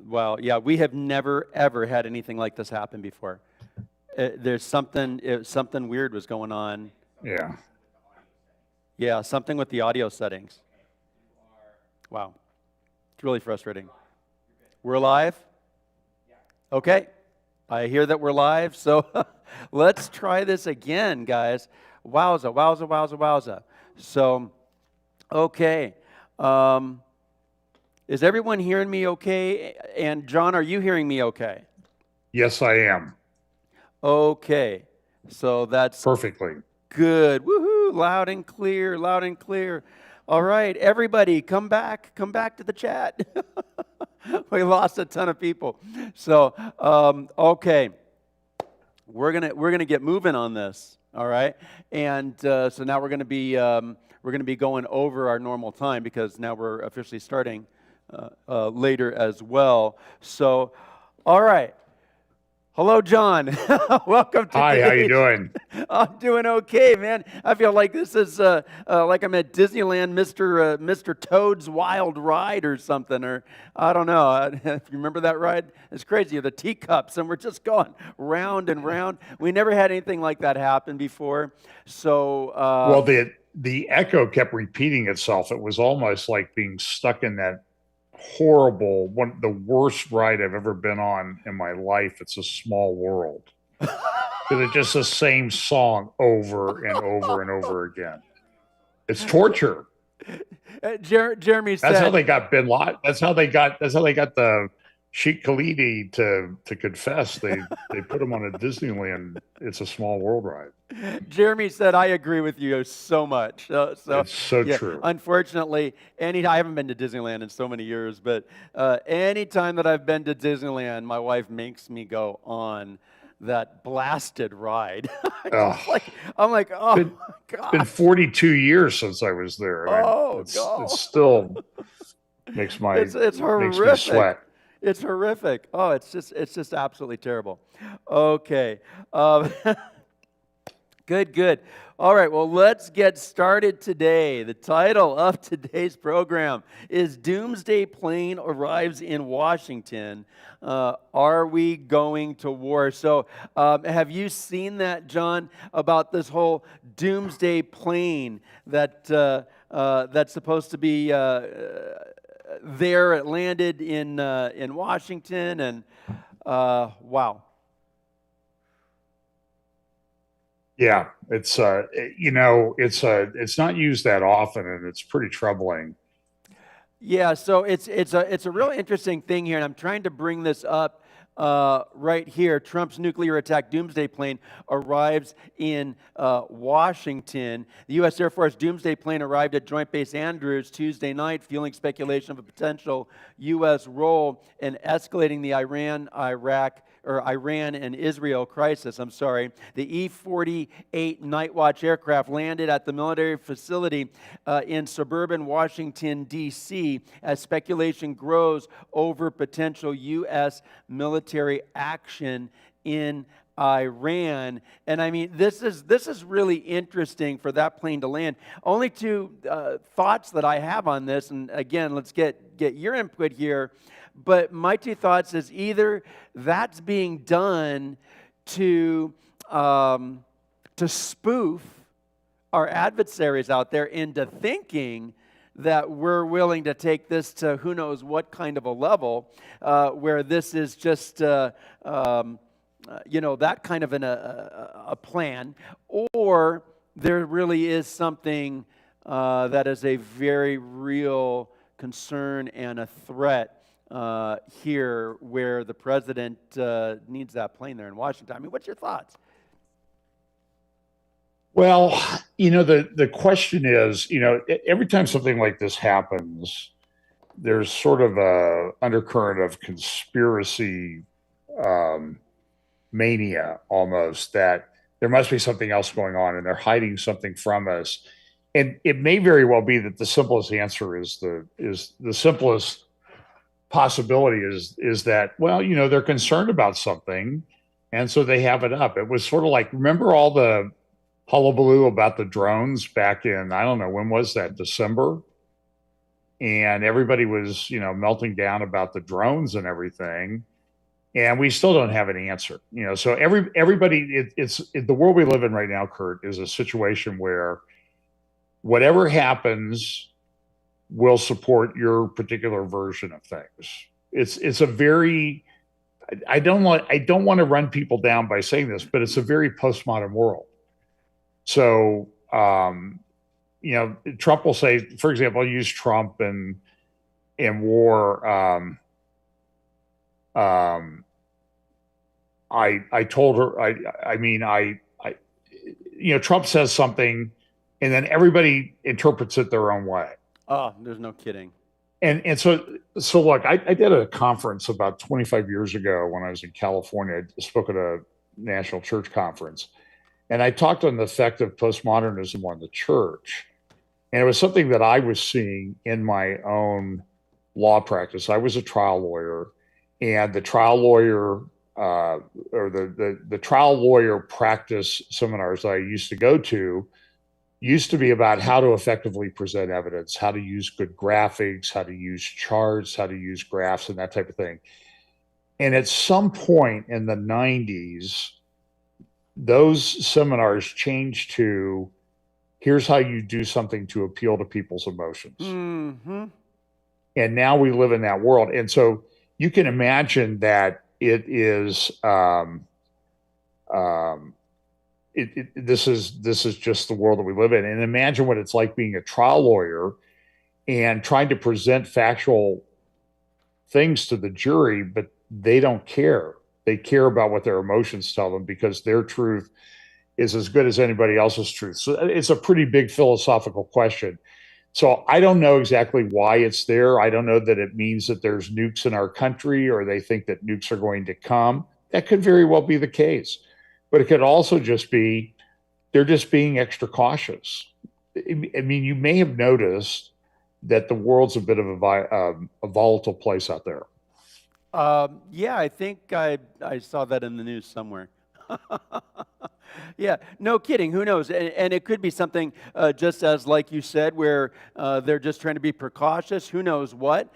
Wow. Yeah, we have never ever had anything like this happen before. There's something weird was going on. Yeah. Yeah, something with the audio settings. Wow. It's really frustrating. We're live? Okay. I hear that we're live, so let's try this again, guys. Wowza, wowza, wowza, wowza. So, okay. Is everyone hearing me okay? And John, are you hearing me okay? Yes, I am. Okay. So that's Perfectly. good. Woohoo! Loud and clear, loud and clear. All right, everybody, come back to the chat. We lost a ton of people. So, okay, we're gonna get moving on this. All right, and so now we're gonna be going over our normal time because now we're officially starting later as well. So, all right. Hello, John. Welcome to Hi, how you doing? I'm doing okay, man. I feel like this is like I'm at Disneyland, Mr. Toad's Wild Ride or something, or I don't know. If you remember that ride, it's crazy. The teacups, and we're just going round and round. We never had anything like that happen before. So, well, the echo kept repeating itself. It was almost like being stuck in that horrible the worst ride I've ever been on in my life. It's a Small World. It's just the same song over and over and over again. It's torture. Jeremy said that's how they got Ben Laden. That's how they got the Sheikh Khalidi to confess. They put him on a Disneyland It's a Small World ride. Jeremy said, I agree with you so much. It's so yeah, true. Unfortunately, I haven't been to Disneyland in so many years, but any time that I've been to Disneyland, my wife makes me go on that blasted ride. I'm like, oh, my God. It's been 42 years since I was there. And it still makes it's horrific. Makes me sweat. It's horrific. Oh, it's just absolutely terrible. Okay. Good. All right, well, let's get started today. The title of today's program is Doomsday Plane Arrives in Washington. Are we going to war? So have you seen that, John, about this whole Doomsday plane that's supposed to be there? It landed in Washington, and wow. Yeah, it's it's not used that often, and it's pretty troubling. Yeah, so it's a real interesting thing here, and I'm trying to bring this up right here. Trump's nuclear attack Doomsday plane arrives in Washington. The U.S. Air Force Doomsday plane arrived at Joint Base Andrews Tuesday night, fueling speculation of a potential U.S. role in escalating the Iran and Israel crisis. The E-48 Night Watch aircraft landed at the military facility in suburban Washington, D.C., as speculation grows over potential U.S. military action in Iran. And I mean, this is really interesting for that plane to land. Only two thoughts that I have on this, and again, let's get your input here. But my two thoughts is either that's being done to spoof our adversaries out there into thinking that we're willing to take this to who knows what kind of a level, where this is just that kind of a plan, or there really is something that is a very real concern and a threat here, where the president needs that plane there in Washington. I mean, what's your thoughts? Well, the question is, every time something like this happens, there's sort of a undercurrent of conspiracy mania almost, that there must be something else going on and they're hiding something from us. And it may very well be that the simplest answer is the simplest possibility is that, well, they're concerned about something, and so they have it up. It was sort of like, remember all the hullabaloo about the drones back in, I don't know, when was that, December? and everybody was, melting down about the drones and everything. And we still don't have an answer, So everybody, the world we live in right now, Kurt, is a situation where whatever happens will support your particular version of things. It's a very, I don't want to run people down by saying this, but it's a very postmodern world. So, Trump will say, for example, I'll use Trump and war. I told her, Trump says something, and then everybody interprets it their own way. Oh, there's no kidding. And so look, I did a conference about 25 years ago when I was in California. I spoke at a national church conference, and I talked on the effect of postmodernism on the church. And it was something that I was seeing in my own law practice. I was a trial lawyer, and the trial lawyer or the trial lawyer practice seminars that I used to go to used to be about how to effectively present evidence, how to use good graphics, how to use charts, how to use graphs, and that type of thing. And at some point in the 90s, those seminars changed to, here's how you do something to appeal to people's emotions. Mm-hmm. And now we live in that world. And so you can imagine that it is, this is just the world that we live in. And imagine what it's like being a trial lawyer and trying to present factual things to the jury, but they don't care. They care about what their emotions tell them because their truth is as good as anybody else's truth. So it's a pretty big philosophical question. So I don't know exactly why it's there. I don't know that it means that there's nukes in our country or they think that nukes are going to come. That could very well be the case. But it could also just be they're just being extra cautious. I mean, you may have noticed that the world's a bit of a volatile place out there. Yeah, I think I saw that in the news somewhere. Yeah, no kidding. Who knows? And it could be something just as, like you said, where they're just trying to be precautious. Who knows what?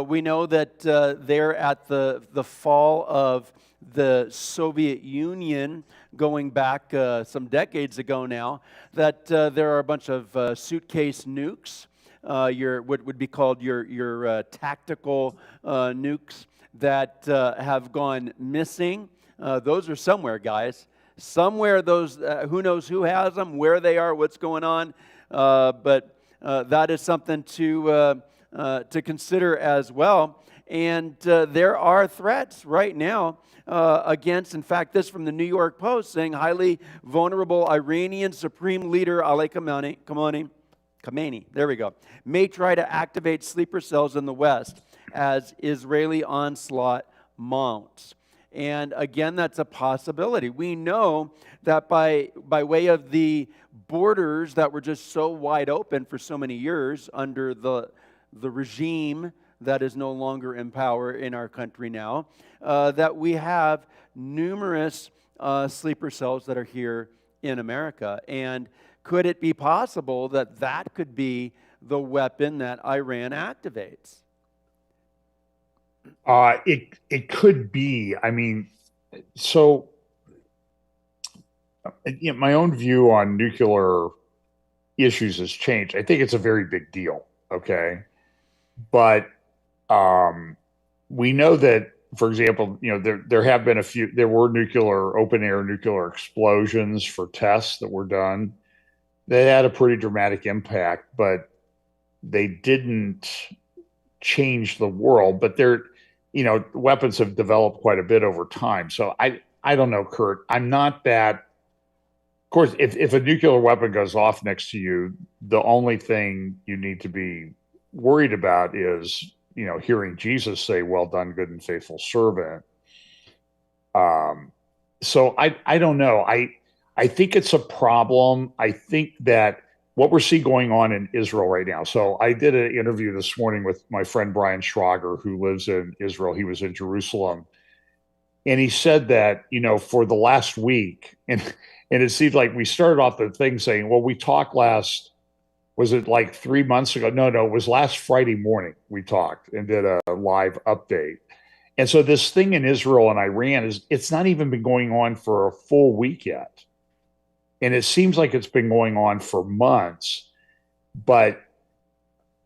We know that they're at the fall of the Soviet Union, going back some decades ago now, that there are a bunch of suitcase nukes, what would be called your tactical nukes that have gone missing. Those are somewhere, guys. Somewhere those, who knows who has them, where they are, what's going on. But that is something to consider as well. And there are threats right now against, in fact, this from the New York Post, saying highly vulnerable Iranian Supreme Leader Ali Khamenei, there we go, may try to activate sleeper cells in the West as Israeli onslaught mounts. And again, that's a possibility. We know that by way of the borders that were just so wide open for so many years under the regime that is no longer in power in our country now, that we have numerous sleeper cells that are here in America. And could it be possible that that could be the weapon that Iran activates? It could be. I mean, so my own view on nuclear issues has changed. I think it's a very big deal. Okay, but we know that, for example, there have been there were open air nuclear explosions for tests that were done. They had a pretty dramatic impact, but they didn't change the world. But weapons have developed quite a bit over time. So I don't know, Kurt. I'm not that. Of course, if a nuclear weapon goes off next to you, the only thing you need to be worried about is, hearing Jesus say, "Well done, good and faithful servant." So I don't know. I think it's a problem. I think that what we're seeing going on in Israel right now. So I did an interview this morning with my friend Brian Schrager, who lives in Israel. He was in Jerusalem. And he said that, for the last week, and it seemed like we started off the thing saying, well, we talked last Was it like 3 months ago? No, it was last Friday morning we talked and did a live update. And so this thing in Israel and Iran it's not even been going on for a full week yet. And it seems like it's been going on for months. But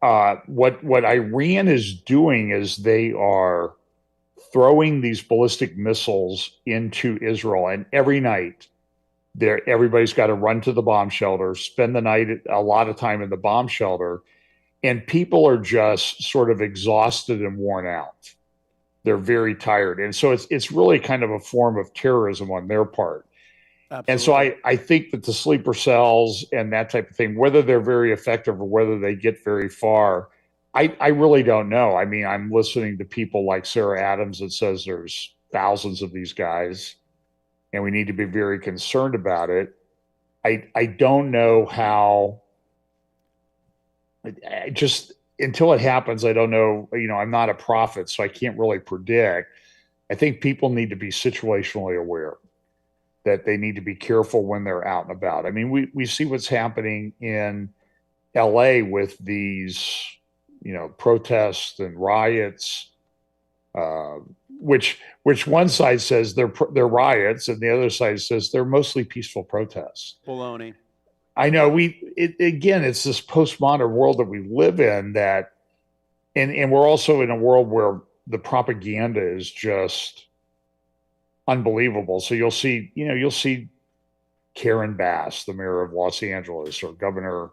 what Iran is doing is they are throwing these ballistic missiles into Israel, and every night everybody's got to run to the bomb shelter, spend the night a lot of time in the bomb shelter, and people are just sort of exhausted and worn out. They're very tired, and so it's really kind of a form of terrorism on their part. Absolutely. And so I think that the sleeper cells and that type of thing, whether they're very effective or whether they get very far, I really don't know. I mean, I'm listening to people like Sarah Adams that says there's thousands of these guys and we need to be very concerned about it. I don't know how, I just, until it happens, I don't know, I'm not a prophet, so I can't really predict. I think people need to be situationally aware that they need to be careful when they're out and about. I mean, we see what's happening in LA with these, protests and riots, which one side says they're riots and the other side says they're mostly peaceful protests. Baloney. I know again, it's this postmodern world that we live in that, and we're also in a world where the propaganda is just unbelievable. So you'll see Karen Bass, the mayor of Los Angeles, or Governor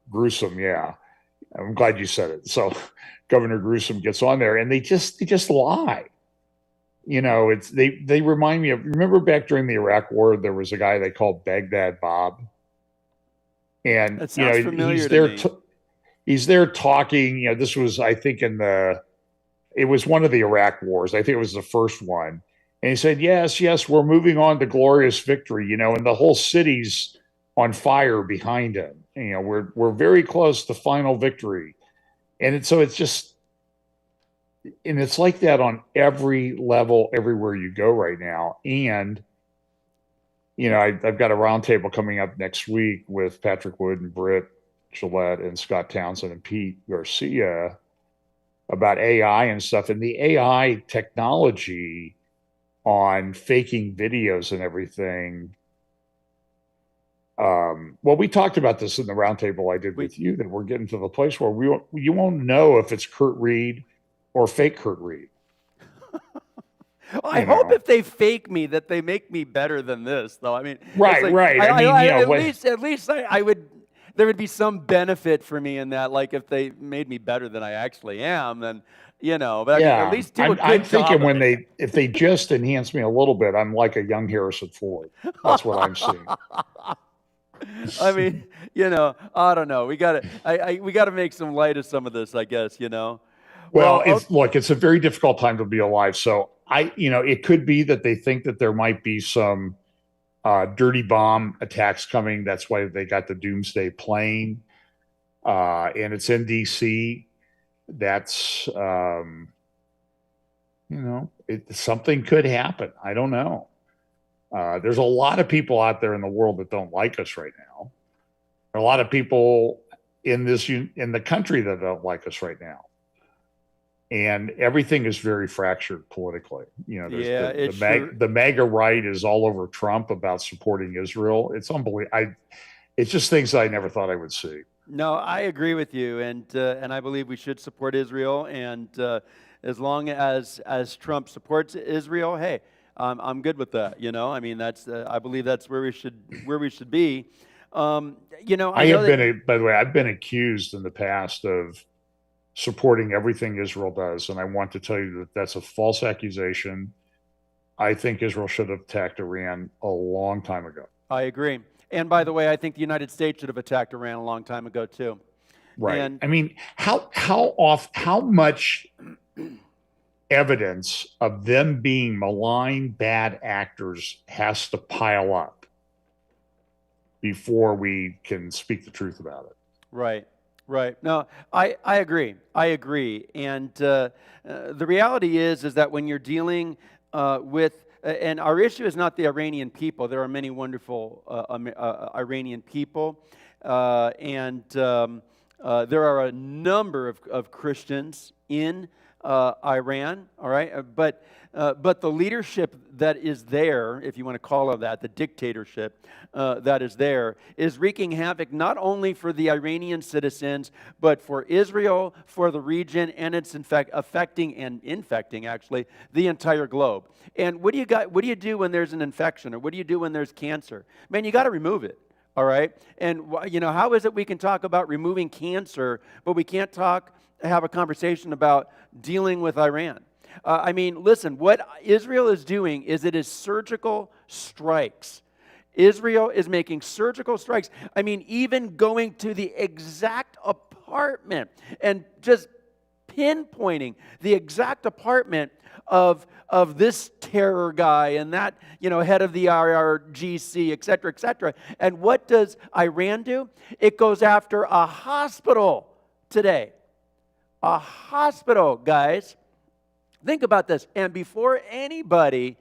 Gruesome, yeah. I'm glad you said it. So Governor Gruesome gets on there and they just lie. They remind me of, remember back during the Iraq War, there was a guy they called Baghdad Bob. And that sounds familiar to me. He's there talking, this was, I think, it was one of the Iraq wars. I think it was the first one. And he said, yes, we're moving on to glorious victory, and the whole city's on fire behind him. We're very close to final victory. And so it's like that on every level, everywhere you go right now. And, I've got a roundtable coming up next week with Patrick Wood and Britt Gillette and Scott Townsend and Pete Garcia about AI and stuff. And the AI technology on faking videos and everything. Well, we talked about this in the roundtable I did with you, that we're getting to the place where you won't know if it's Kurt Reed or fake Kurt Reed. I hope if they fake me that they make me better than this, though. I mean, right. At least I would. There would be some benefit for me in that, like if they made me better than I actually am, then But yeah, at least do a good I'm thinking job if they just enhance me a little bit, I'm like a young Harrison Ford. That's what I'm seeing. I mean, I don't know. We gotta make some light of some of this, I guess. Well, it's a very difficult time to be alive. So it could be that they think that there might be some dirty bomb attacks coming. That's why they got the Doomsday plane, and it's in DC. That's something could happen. I don't know. There's a lot of people out there in the world that don't like us right now. There are a lot of people in the country that don't like us right now. And everything is very fractured politically. The MAGA right is all over Trump about supporting Israel. It's unbelievable. It's just things I never thought I would see. No, I agree with you, and I believe we should support Israel. And as long as Trump supports Israel, hey, I'm good with that. I mean, I believe that's where we should be. By the way, I've been accused in the past of supporting everything Israel does, and I want to tell you that that's a false accusation. I think Israel should have attacked Iran a long time ago. I agree. And by the way, I think the United States should have attacked Iran a long time ago too. Right. And I mean, how much evidence of them being malign bad actors has to pile up before we can speak the truth about it? Right. No, I agree. And the reality is that when you're dealing with and our issue is not the Iranian people. There are many wonderful Iranian people, and there are a number of Christians in Iran, all right? But the leadership that is there, if you want to call it that, the dictatorship that is there, is wreaking havoc not only for the Iranian citizens, but for Israel, for the region, and it's in fact affecting and infecting, actually, the entire globe. And what do you do when there's an infection, or what do you do when there's cancer? Man, you got to remove it. All right? And, how is it we can talk about removing cancer, but we can't have a conversation about dealing with Iran? Listen, what Israel is doing is it is surgical strikes. Israel is making surgical strikes. Even going to the exact apartment and just pinpointing the exact apartment of this terror guy and that, head of the IRGC, et cetera, et cetera. And what does Iran do? It goes after a hospital today. A hospital, guys. Think about this. And before anybody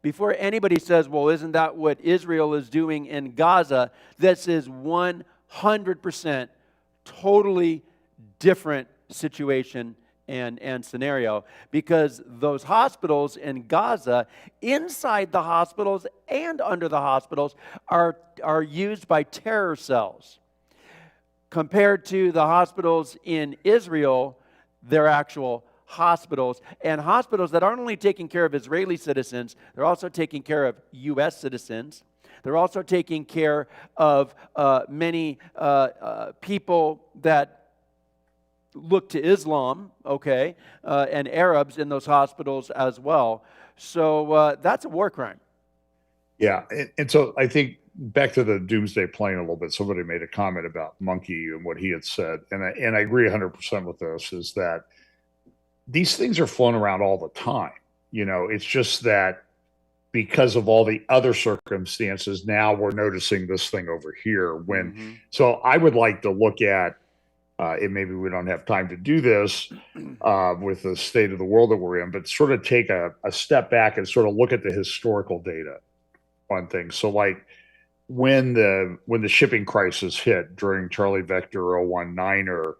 says, well, isn't that what Israel is doing in Gaza? This is 100% totally different situation and scenario, because those hospitals in Gaza, inside the hospitals and under the hospitals, are used by terror cells. Compared to the hospitals in Israel, they're actual hospitals, and hospitals that aren't only taking care of Israeli citizens, they're also taking care of U.S. citizens. They're also taking care of many people that look to Islam, okay, and Arabs in those hospitals as well. So that's a war crime. Yeah, and so I think back to the Doomsday plane a little bit, somebody made a comment about Monkey and what he had said, and I agree 100% with this, is that these things are flown around all the time. It's just that because of all the other circumstances, now we're noticing this thing over here. So I would like to look at, and maybe we don't have time to do this with the state of the world that we're in, but sort of take a step back and sort of look at the historical data on things. So like when the shipping crisis hit during Charlie Vector 019er,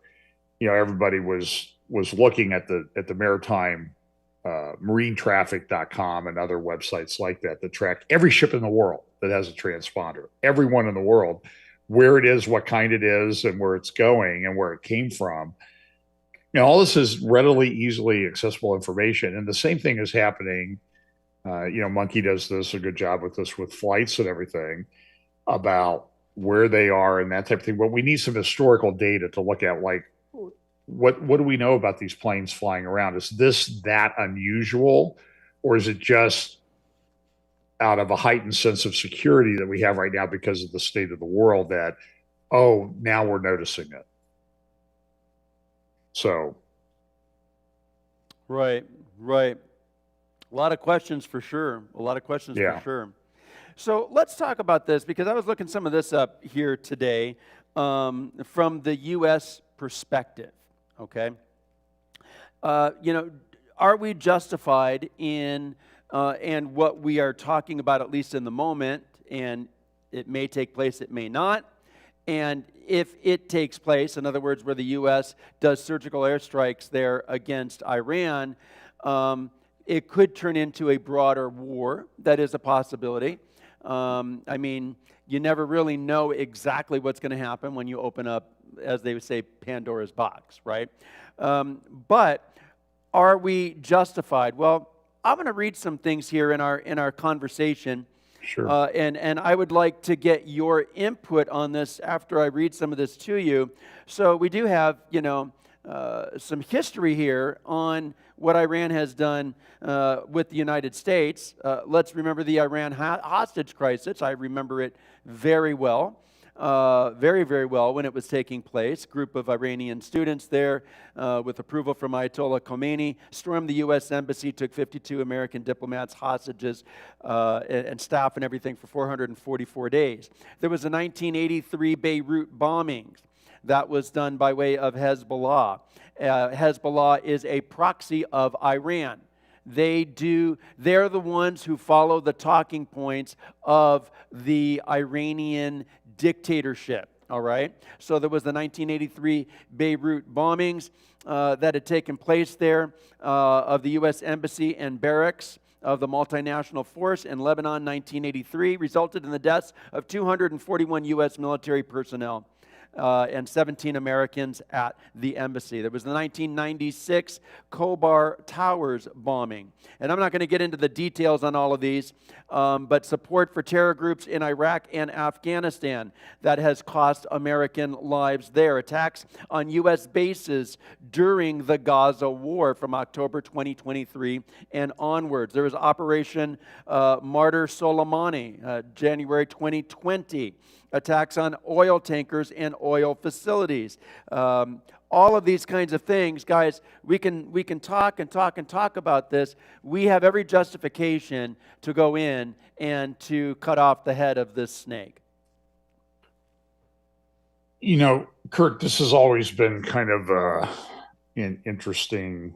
everybody was looking at the maritime marinetraffic.com and other websites like that track every ship in the world that has a transponder, everyone in the world, where it is, what kind it is, and where it's going and where it came from. All this is readily, easily accessible information. And the same thing is happening. Monkey does a good job with this with flights and everything about where they are and that type of thing. But we need some historical data to look at, like, what do we know about these planes flying around? Is this that unusual, or is it just out of a heightened sense of security that we have right now because of the state of the world that, now we're noticing it? So. Right. A lot of questions for sure. For sure. So let's talk about this, because I was looking some of this up here today from the U.S. perspective, okay? Are we justified in and what we are talking about, at least in the moment, and it may take place, it may not, and if it takes place, in other words, where the U.S. does surgical airstrikes there against Iran, it could turn into a broader war. That is a possibility. You never really know exactly what's going to happen when you open up, as they would say, Pandora's box, right? But are we justified? Well, I'm going to read some things here in our conversation. Sure. And I would like to get your input on this after I read some of this to you. So we do have, some history here on what Iran has done with the United States. Let's remember the Iran hostage crisis. I remember it very well. Very, very well when it was taking place. A group of Iranian students there, with approval from Ayatollah Khomeini, stormed the U.S. Embassy, took 52 American diplomats, hostages, and staff and everything for 444 days. There was a 1983 Beirut bombing that was done by way of Hezbollah. Hezbollah is a proxy of Iran. They're the ones who follow the talking points of the Iranian dictatorship. All right. So there was the 1983 Beirut bombings that had taken place there of the U.S. Embassy and barracks of the multinational force in Lebanon. 1983 resulted in the deaths of 241 U.S. military personnel and 17 Americans at the embassy. There was the 1996 Khobar Towers bombing. And I'm not going to get into the details on all of these, but support for terror groups in Iraq and Afghanistan that has cost American lives there. Attacks on U.S. bases during the Gaza war from October 2023 and onwards. There was Operation Martyr Soleimani, January 2020. Attacks on oil tankers and oil facilities. All of these kinds of things, guys, we can talk and talk and talk about this. We have every justification to go in and to cut off the head of this snake. You know, Kurt, this has always been kind of an interesting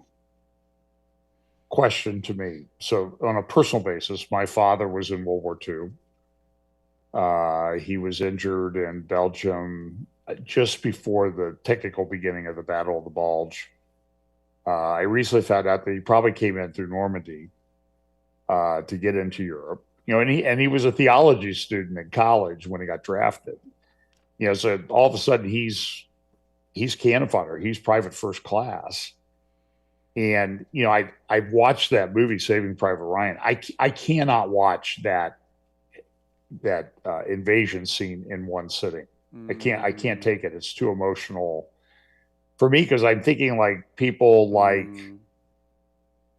question to me. So on a personal basis, my father was in World War II. He was injured in Belgium just before the technical beginning of the Battle of the Bulge. I recently found out that he probably came in through Normandy to get into Europe. You know, and he was a theology student in college when he got drafted. You know, so all of a sudden he's cannon fodder. He's private first class. And you know, I've watched that movie Saving Private Ryan. I cannot watch that invasion scene in one sitting. I can't take it. It's too emotional for me, because I'm thinking like people like,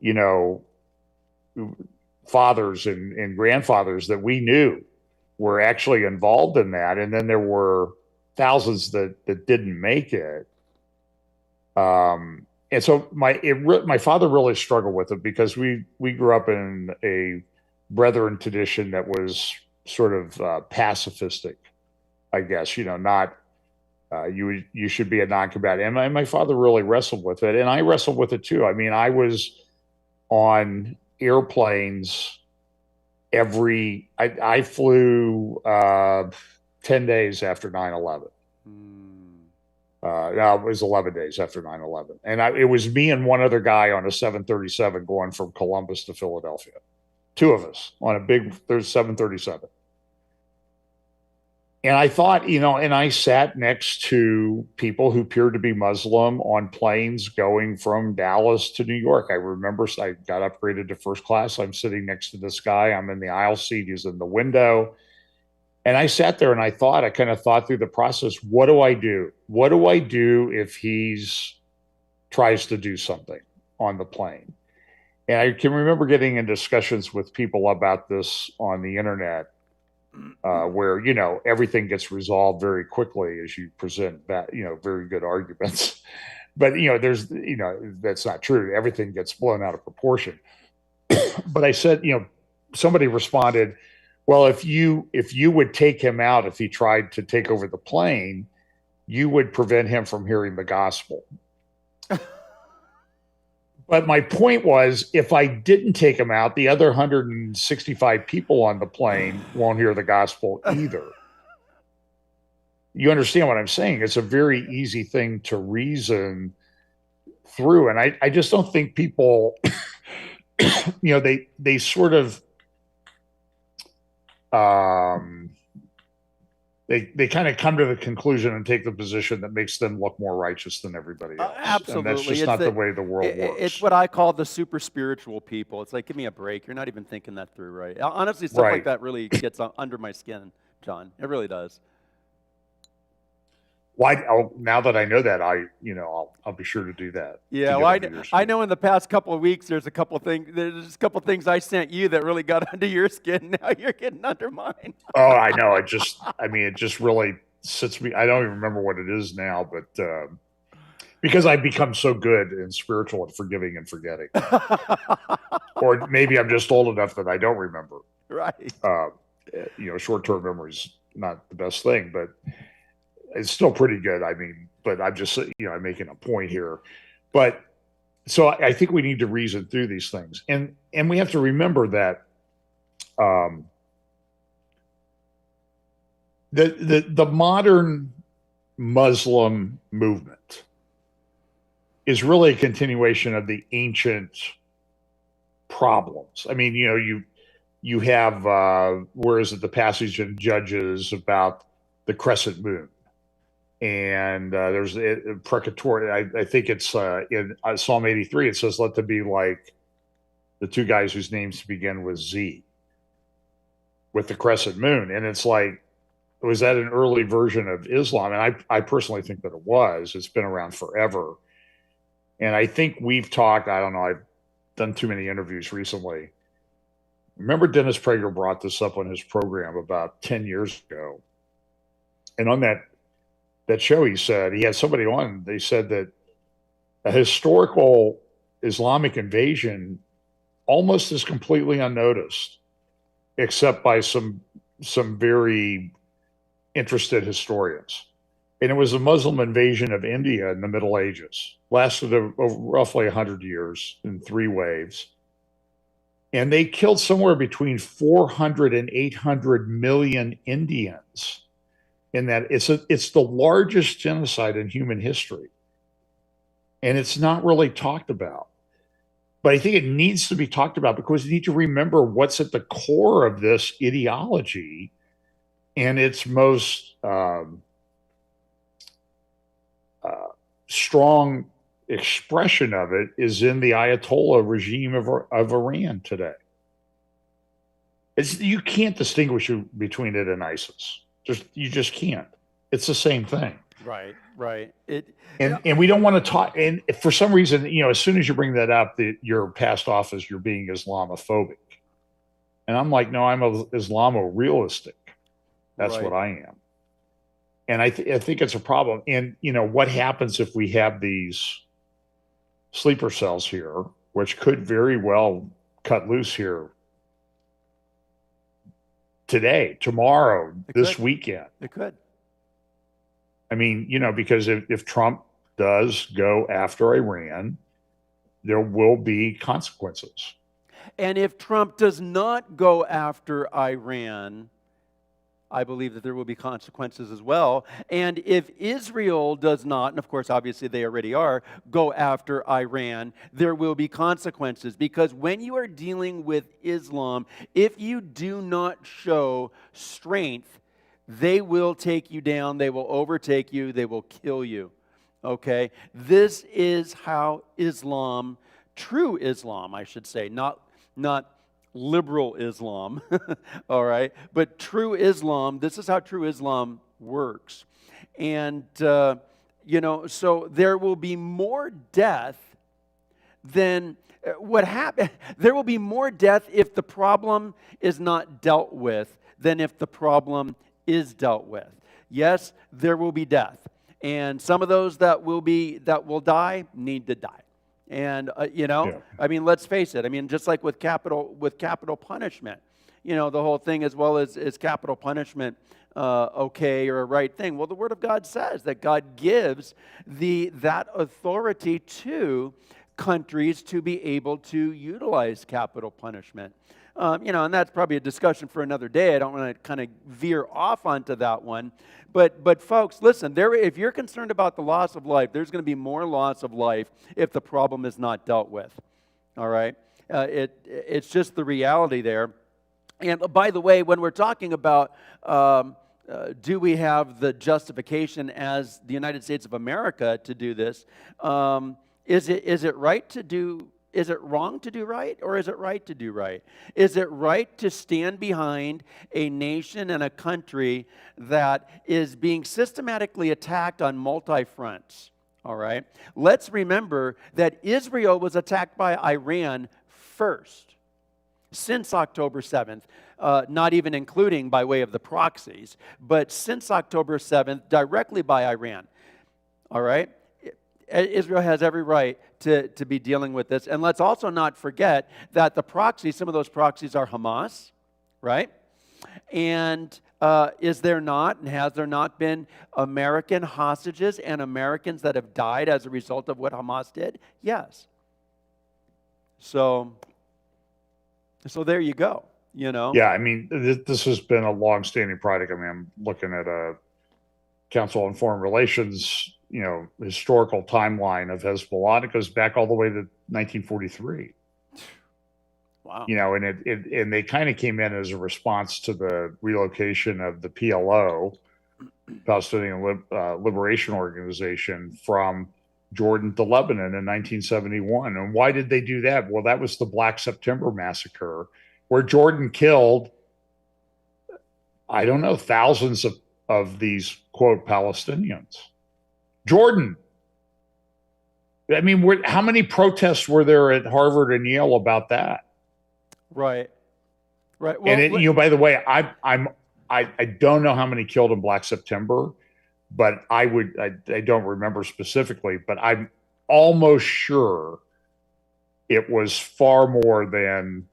you know, fathers and grandfathers that we knew were actually involved in that. And then there were thousands that didn't make it. And so my father really struggled with it, because we grew up in a Brethren tradition that was sort of pacifistic, I guess, you know, not you should be a non-combatant. And my father really wrestled with it, and I wrestled with it too. I mean, I was on airplanes I flew 10 days after 9/11. No, it was 11 days after 9/11. And it was me and one other guy on a 737 going from Columbus to Philadelphia. Two of us on a big 737. And I thought, you know, and I sat next to people who appeared to be Muslim on planes going from Dallas to New York. I remember I got upgraded to first class. I'm sitting next to this guy. I'm in the aisle seat. He's in the window. And I sat there and I kind of thought through the process. What do I do? What do I do if he's tries to do something on the plane? And I can remember getting in discussions with people about this on the internet, where, you know, everything gets resolved very quickly as you present that, you know, very good arguments. But, you know, that's not true. Everything gets blown out of proportion. But I said, you know, somebody responded, well, if you would take him out, if he tried to take over the plane, you would prevent him from hearing the gospel. But my point was, if I didn't take him out, the other 165 people on the plane won't hear the gospel either. You understand what I'm saying? It's a very easy thing to reason through. And I just don't think people, you know, they sort of, they kind of come to the conclusion and take the position that makes them look more righteous than everybody else. Absolutely. And that's just not the way the world works. It's what I call the super spiritual people. It's like, give me a break. You're not even thinking that through, right? Honestly, stuff like that really gets under my skin, John. It really does. Why? Now that I know that, I'll be sure to do that. Yeah, well, I know in the past couple of weeks, there's a couple things I sent you that really got under your skin. Now you're getting under mine. Oh, I know. It just really sits me. I don't even remember what it is now, but because I've become so good and spiritual at forgiving and forgetting, or maybe I'm just old enough that I don't remember. Right. Short-term memory's not the best thing, but it's still pretty good. I mean, but I'm just, I'm making a point here. But so I think we need to reason through these things, and we have to remember that the modern Muslim movement is really a continuation of the ancient problems. I mean, you have where is it, the passage in Judges about the crescent moon, and there's a precatory. I think it's in Psalm 83. It says, "Let there be like the two guys whose names begin with Z, with the crescent moon," and it's like, was that an early version of Islam? And I personally think that it was. It's been around forever. And I think we've talked, I don't know, I've done too many interviews recently. Remember Dennis Prager brought this up on his program about 10 years ago. And on that show, he said, he had somebody on, they said that a historical Islamic invasion almost is completely unnoticed, except by some very interested historians. And it was a Muslim invasion of India in the Middle Ages, lasted roughly 100 years in 3 waves. And they killed somewhere between 400 and 800 million Indians. In that, it's the largest genocide in human history. And it's not really talked about. But I think it needs to be talked about because you need to remember what's at the core of this ideology, and its most strong expression of it is in the Ayatollah regime of Iran today. You can't distinguish between it and ISIS. You just can't. It's the same thing. Right. And we don't want to talk. And for some reason, as soon as you bring that up, you're passed off as you're being Islamophobic. And I'm like, no, I'm Islamo-realistic. That's what I am. And I think it's a problem. And, what happens if we have these sleeper cells here, which could very well cut loose here today, tomorrow, this weekend? It could. I mean, because if Trump does go after Iran, there will be consequences. And if Trump does not go after Iran, I believe that there will be consequences as well. And if Israel does not, and of course, obviously they already are, go after Iran, there will be consequences. Because when you are dealing with Islam, if you do not show strength, they will take you down, they will overtake you, they will kill you. Okay? This is how Islam, true Islam, I should say, not liberal Islam, all right? But true Islam, this is how true Islam works. And, so there will be more death than what happened. There will be more death if the problem is not dealt with than if the problem is dealt with. Yes, there will be death. And some of those that will die need to die. And, I mean, let's face it. I mean, just like with capital punishment, the whole thing as well is capital punishment okay or a right thing? Well, the Word of God says that God gives that authority to countries to be able to utilize capital punishment. And that's probably a discussion for another day. I don't want to kind of veer off onto that one. But folks, listen, if you're concerned about the loss of life, there's going to be more loss of life if the problem is not dealt with. All right? It's just the reality there. And by the way, when we're talking about do we have the justification as the United States of America to do this, is it right to do? Is it wrong to do right, or is it right to do right? Is it right to stand behind a nation and a country that is being systematically attacked on multi-fronts? All right? Let's remember that Israel was attacked by Iran first, since October 7th, not even including by way of the proxies, but since October 7th, directly by Iran. All right? Israel has every right to be dealing with this. And let's also not forget that the proxies, some of those proxies are Hamas, right? And is there not, and has there not been American hostages and Americans that have died as a result of what Hamas did? Yes. So there you go. Yeah, I mean, this has been a long-standing project. I mean, I'm looking at a Council on Foreign Relations, historical timeline of Hezbollah. It goes back all the way to 1943. Wow. And they kind of came in as a response to the relocation of the PLO, Palestinian Liberation Organization, from Jordan to Lebanon in 1971. And why did they do that? Well, that was the Black September massacre, where Jordan killed, I don't know, thousands of these, quote, Palestinians. Jordan. I mean, how many protests were there at Harvard and Yale about that? Right. Well, and by the way, I don't know how many killed in Black September, but I don't remember specifically, but I'm almost sure it was far more than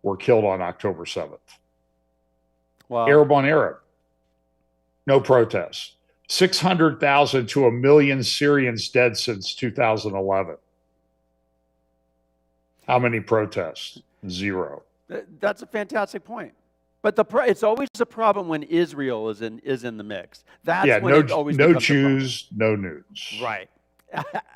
were killed on October 7th. Wow. Arab on Arab. No protests. 600,000 to 1 million Syrians dead since 2011. How many protests? Zero. That's a fantastic point. But it's always a problem when Israel is in the mix. That's when it always no becomes Jews, no news. Right.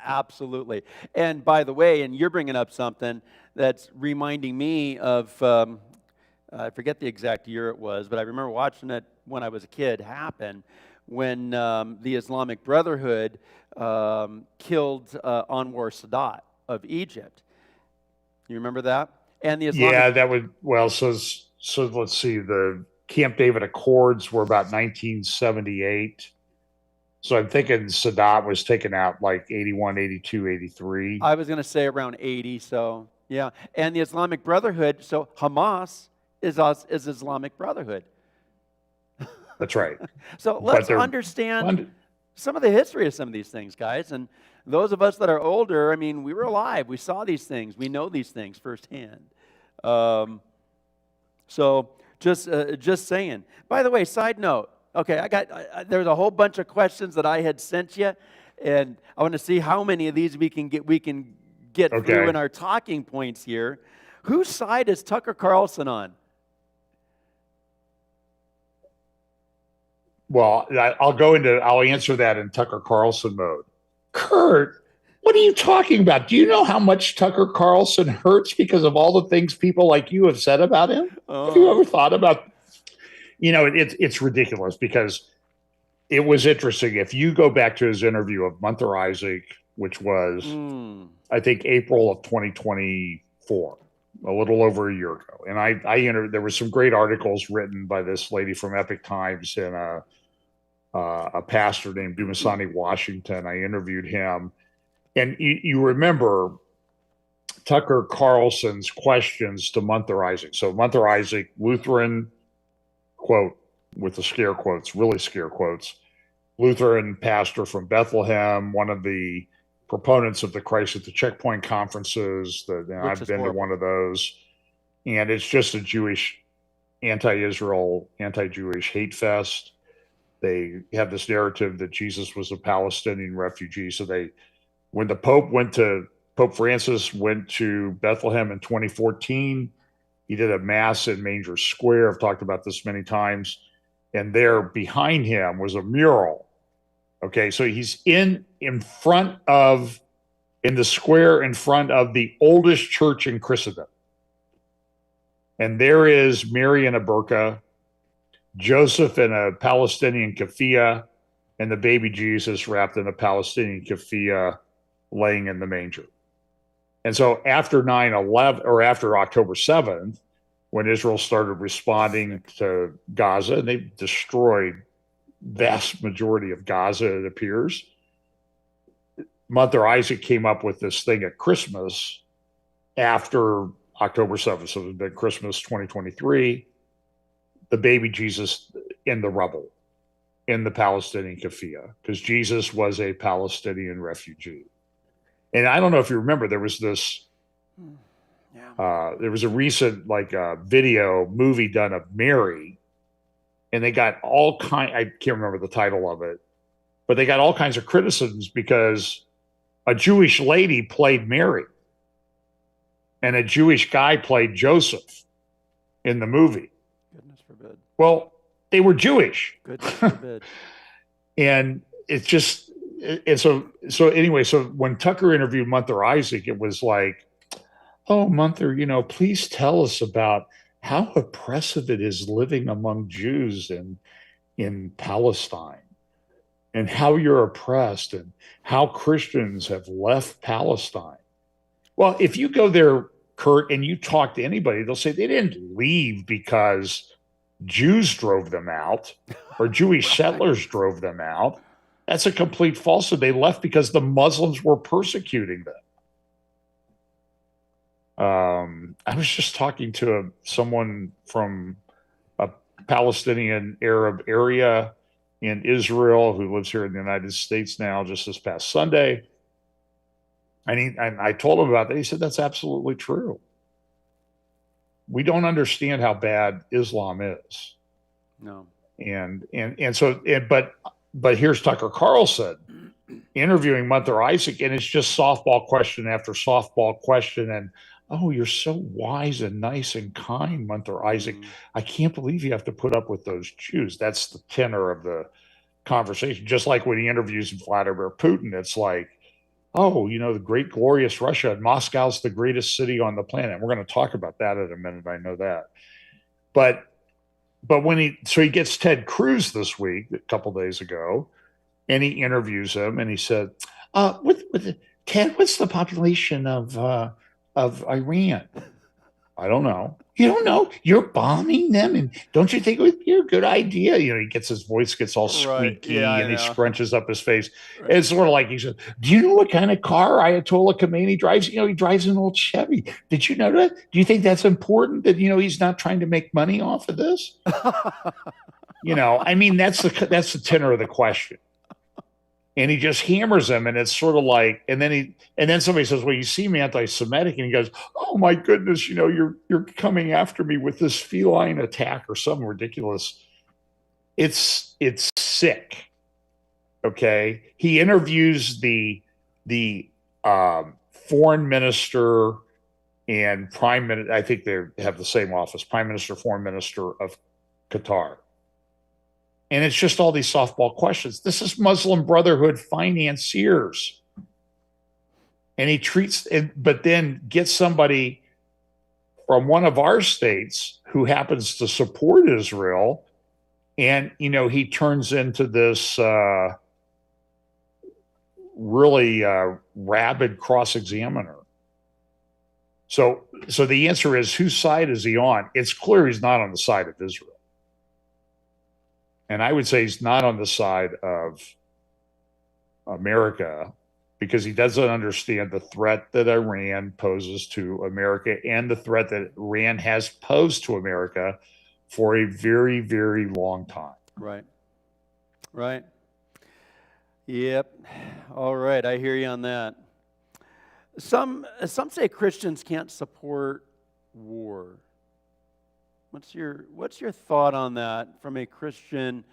Absolutely. And by the way, and you're bringing up something that's reminding me of, I forget the exact year it was, but I remember watching it when I was a kid happen, when the Islamic Brotherhood killed Anwar Sadat of Egypt. You remember that? And the Islamic... Yeah, that would, well, so let's see, the Camp David Accords were about 1978. So I'm thinking Sadat was taken out like 81, 82, 83. I was going to say around 80, so yeah. And the Islamic Brotherhood, so Hamas is Islamic Brotherhood. That's right. So let's understand some of the history of some of these things, guys. And those of us that are older, I mean, we were alive. We saw these things. We know these things firsthand. So just saying. By the way, side note. Okay, there's a whole bunch of questions that I had sent you, and I want to see how many of these we can get through in our talking points here. Whose side is Tucker Carlson on? Well, I'll answer that in Tucker Carlson mode. Kurt, what are you talking about? Do you know how much Tucker Carlson hurts because of all the things people like you have said about him? Have you ever thought about, it's ridiculous because it was interesting. If you go back to his interview of Gunther Isaac, which was, I think, April of 2024, a little over a year ago. And there were some great articles written by this lady from Epic Times and a pastor named Dumasani Washington. I interviewed him. And you remember Tucker Carlson's questions to Gunther Isaac. So Gunther Isaac, Lutheran, quote, with the scare quotes, really scare quotes, Lutheran pastor from Bethlehem, one of the proponents of the Christ at the Checkpoint conferences. I've been to one of those. And it's just a Jewish, anti-Israel, anti-Jewish hate fest. They have this narrative that Jesus was a Palestinian refugee. So when Pope Francis went to Bethlehem in 2014, he did a mass in Manger Square. I've talked about this many times. And there behind him was a mural. Okay, so he's in the square in front of the oldest church in Christendom. And there is Mary in a burqa, Joseph in a Palestinian keffiyeh, and the baby Jesus wrapped in a Palestinian keffiyeh laying in the manger. And so after 9/11, or after October 7th, when Israel started responding to Gaza, and they destroyed vast majority of Gaza, it appears, Gunther Isaac came up with this thing at Christmas after October 7th. So it had been Christmas 2023, the baby Jesus in the rubble, in the Palestinian keffiyeh, because Jesus was a Palestinian refugee. And I don't know if you remember, there was this, there was a recent movie done of Mary, and they got I can't remember the title of it, but they got all kinds of criticisms because a Jewish lady played Mary. and a Jewish guy played Joseph in the movie. Goodness forbid. Well, they were Jewish. Goodness forbid. And it's just, and so anyway, so when Tucker interviewed Munther Isaac, it was like, oh, Munther, please tell us about how oppressive it is living among Jews in Palestine, and how you're oppressed, and how Christians have left Palestine. Well, if you go there, Kurt, and you talk to anybody, they'll say they didn't leave because Jews drove them out or Jewish settlers drove them out. That's a complete falsehood. They left because the Muslims were persecuting them. I was just talking to someone from a Palestinian Arab area in Israel who lives here in the United States now, just this past Sunday. And I told him about that. He said, that's absolutely true. We don't understand how bad Islam is. No. But here's Tucker Carlson interviewing Munther Isaac, and it's just softball question after softball question. And, oh, you're so wise and nice and kind, Munther Isaac. I can't believe you have to put up with those Jews. That's the tenor of the conversation. Just like when he interviews Vladimir Putin, it's like, oh, the great glorious Russia, and Moscow's the greatest city on the planet. We're going to talk about that in a minute. I know that. But when he gets Ted Cruz this week, a couple days ago, and he interviews him, and he said, Ted, what's the population of Iran? I don't know. You don't know? You're bombing them, and don't you think it would be a good idea? His voice gets all squeaky, and he scrunches up his face. Right. It's sort of like he said, do you know what kind of car Ayatollah Khomeini drives? He drives an old Chevy. Did you know that? Do you think that's important that, he's not trying to make money off of this? I mean, that's the tenor of the question. And he just hammers him, and it's sort of like, and then somebody says, well, you seem anti-Semitic, and he goes, oh my goodness, you're coming after me with this feline attack or something ridiculous. It's sick. Okay. He interviews the foreign minister and prime minister. I think they have the same office, prime minister, foreign minister of Qatar. And it's just all these softball questions. This is Muslim Brotherhood financiers. And he but then gets somebody from one of our states who happens to support Israel. And, he turns into this really rabid cross-examiner. So the answer is, whose side is he on? It's clear he's not on the side of Israel. And I would say he's not on the side of America because he doesn't understand the threat that Iran poses to America and the threat that Iran has posed to America for a very, very long time. Right. Right. Yep. All right. I hear you on that. Some say Christians can't support war. What's your thought on that from a Christian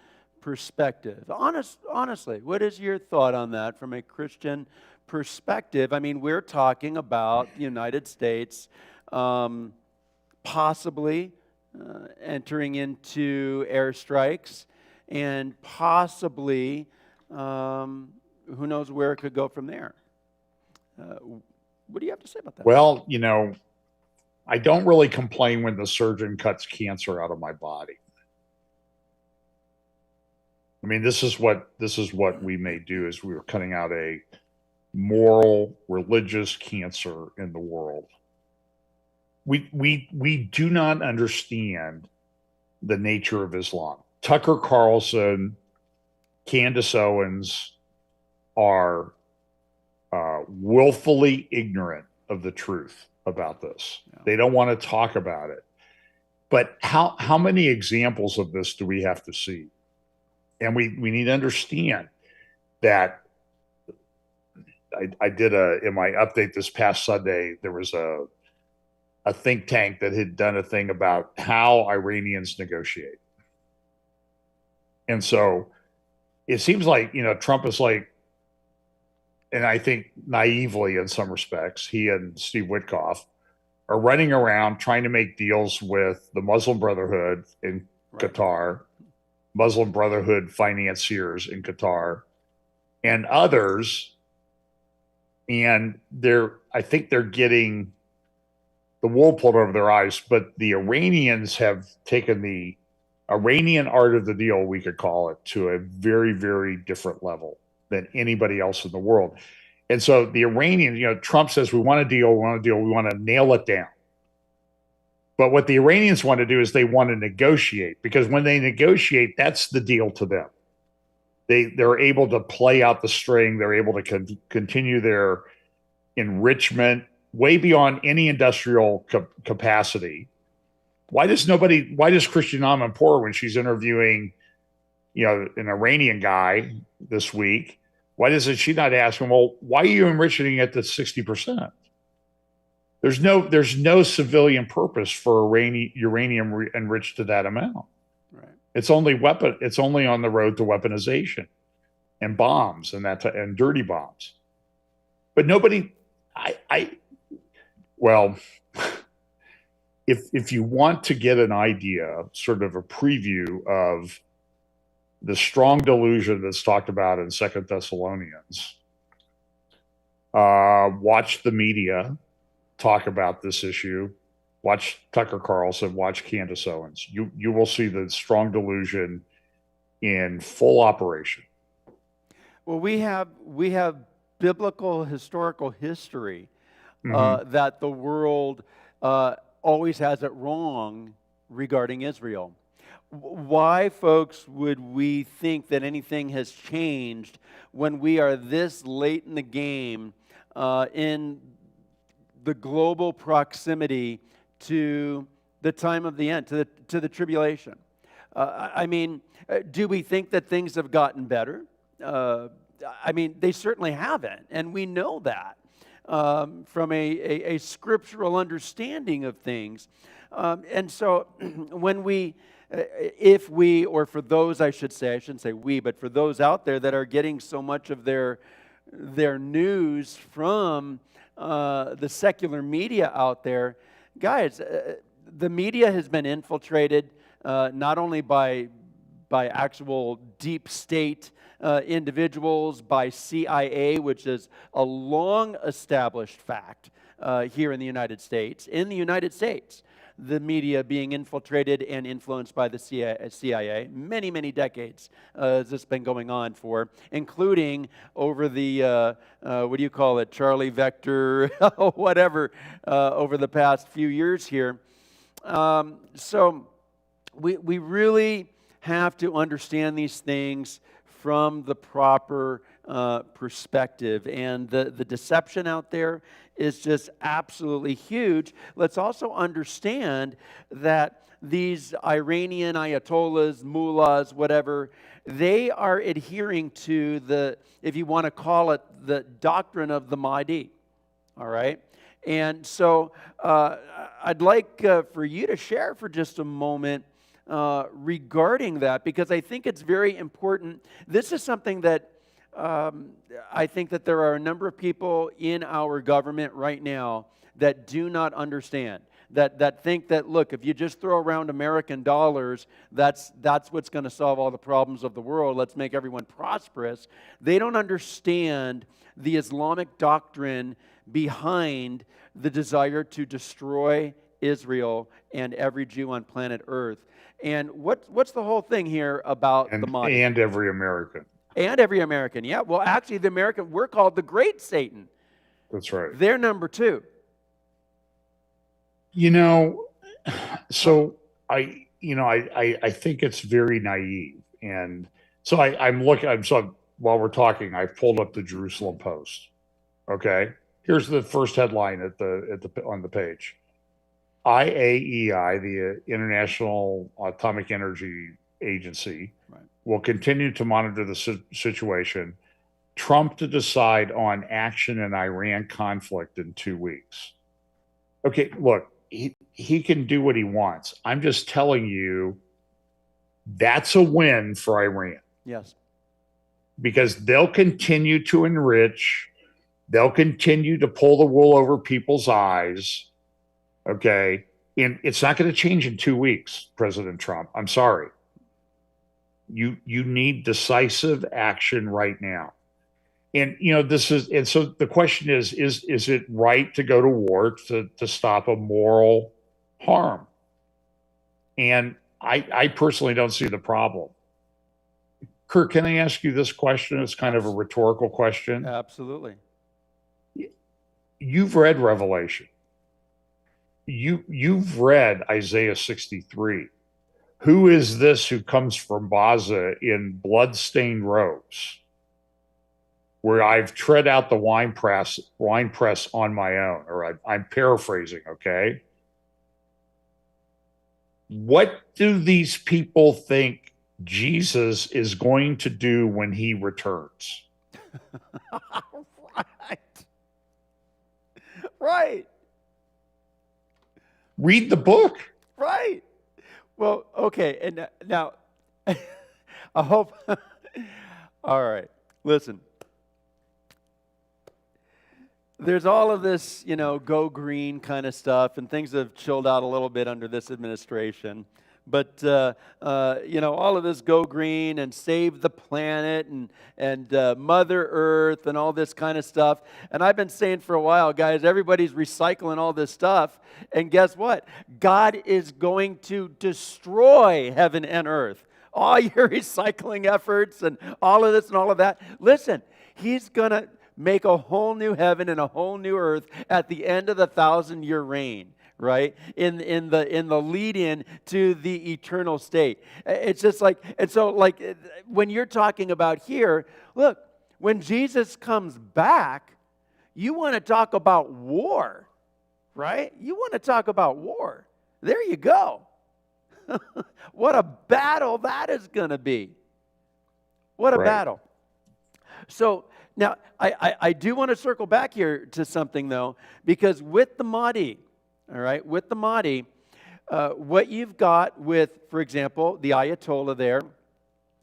perspective? Honestly, what is your thought on that from a Christian perspective? I mean, we're talking about the United States possibly entering into airstrikes and possibly, who knows where it could go from there. What do you have to say about that? Well, I don't really complain when the surgeon cuts cancer out of my body. I mean, this is what we may do, is we are cutting out a moral, religious cancer in the world. We do not understand the nature of Islam. Tucker Carlson, Candace Owens are willfully ignorant of the truth about this. Yeah. They don't want to talk about it. But how many examples of this do we have to see? And we need to understand that I did in my update this past Sunday, there was a think tank that had done a thing about how Iranians negotiate. And so it seems like, Trump is like, and I think naively in some respects, he and Steve Witkoff are running around trying to make deals with the Muslim Brotherhood in Qatar, Muslim Brotherhood financiers in Qatar, and others. And I think they're getting the wool pulled over their eyes, but the Iranians have taken the Iranian art of the deal, we could call it, to a very, very different level than anybody else in the world. And so the Iranians, Trump says, we want a deal, we want to nail it down. But what the Iranians want to do is they want to negotiate, because when they negotiate, that's the deal to them. They're able to play out the string. They're able to continue their enrichment way beyond any industrial capacity. Why does Christiane Amanpour, when she's interviewing, an Iranian guy this week, why doesn't she not ask him, well, why are you enriching it to 60%? There's no civilian purpose for uranium enriched to that amount. Right. It's only on the road to weaponization and bombs and dirty bombs. But nobody, if you want to get an idea, sort of a preview of the strong delusion that's talked about in 2 Thessalonians, watch the media talk about this issue. Watch Tucker Carlson, watch Candace Owens. You will see the strong delusion in full operation. Well, we have biblical historical history that the world always has it wrong regarding Israel. Why, folks, would we think that anything has changed when we are this late in the game in the global proximity to the time of the end, to the tribulation? Do we think that things have gotten better? They certainly haven't, and we know that from a scriptural understanding of things. And so when if we, or for those, I shouldn't say we, but for those out there that are getting so much of their news from the secular media out there, guys, the media has been infiltrated not only by actual deep state individuals, by CIA, which is a long established fact here in the United States. In the United States, the media being infiltrated and influenced by the CIA. Many, many decades has this been going on for, including over the, Charlie Vector, whatever, over the past few years here. So we really have to understand these things from the proper perspective. And the deception out there is just absolutely huge. Let's also understand that these Iranian ayatollahs, mullahs, whatever, they are adhering to the, if you want to call it, the doctrine of the Mahdi. All right? And so I'd like for you to share for just a moment regarding that, because I think it's very important. This is something that I think that there are a number of people in our government right now that do not understand, that think that, look, if you just throw around American dollars, that's what's going to solve all the problems of the world. Let's make everyone prosperous. They don't understand the Islamic doctrine behind the desire to destroy Israel and every Jew on planet Earth. And what's the whole thing here about the Mahdi? And every American. And every American, yeah. Well, actually, we're called the Great Satan. That's right. They're number 2. So I think it's very naive. And so while we're talking, I pulled up the Jerusalem Post. Okay. Here's the first headline on the page. IAEI, the International Atomic Energy Agency, right, will continue to monitor the situation. Trump to decide on action in Iran conflict in 2 weeks. Okay, look, he can do what he wants. I'm just telling you, that's a win for Iran. Yes. Because they'll continue to enrich. They'll continue to pull the wool over people's eyes. Okay. And it's not going to change in 2 weeks, President Trump. I'm sorry. You need decisive action right now. And so the question is it right to go to war to stop a moral harm? And I personally don't see the problem. Kurt, can I ask you this question? It's kind of a rhetorical question. Absolutely. You've read Revelation. You've read Isaiah 63. Who is this who comes from Baza in blood-stained robes, where I've tread out the winepress on my own? Or I'm paraphrasing, okay? What do these people think Jesus is going to do when he returns? Right. Right. Read the book. Right. Well, okay. And now, I hope. All right. Listen. There's all of this, go green kind of stuff, and things have chilled out a little bit under this administration. But all of this go green and save the planet and Mother Earth and all this kind of stuff. And I've been saying for a while, guys, everybody's recycling all this stuff. And guess what? God is going to destroy heaven and earth. All your recycling efforts and all of this and all of that. Listen, He's going to make a whole new heaven and a whole new earth at the end of the 1,000-year reign. Right, in the lead-in to the eternal state. It's just like, and so like when you're talking about here, look, when Jesus comes back, you want to talk about war, right? You want to talk about war. There you go. What a battle that is going to be. What a battle. So now I do want to circle back here to something though, because with the Mahdi. All right, with the Mahdi, what you've got with, for example, the Ayatollah there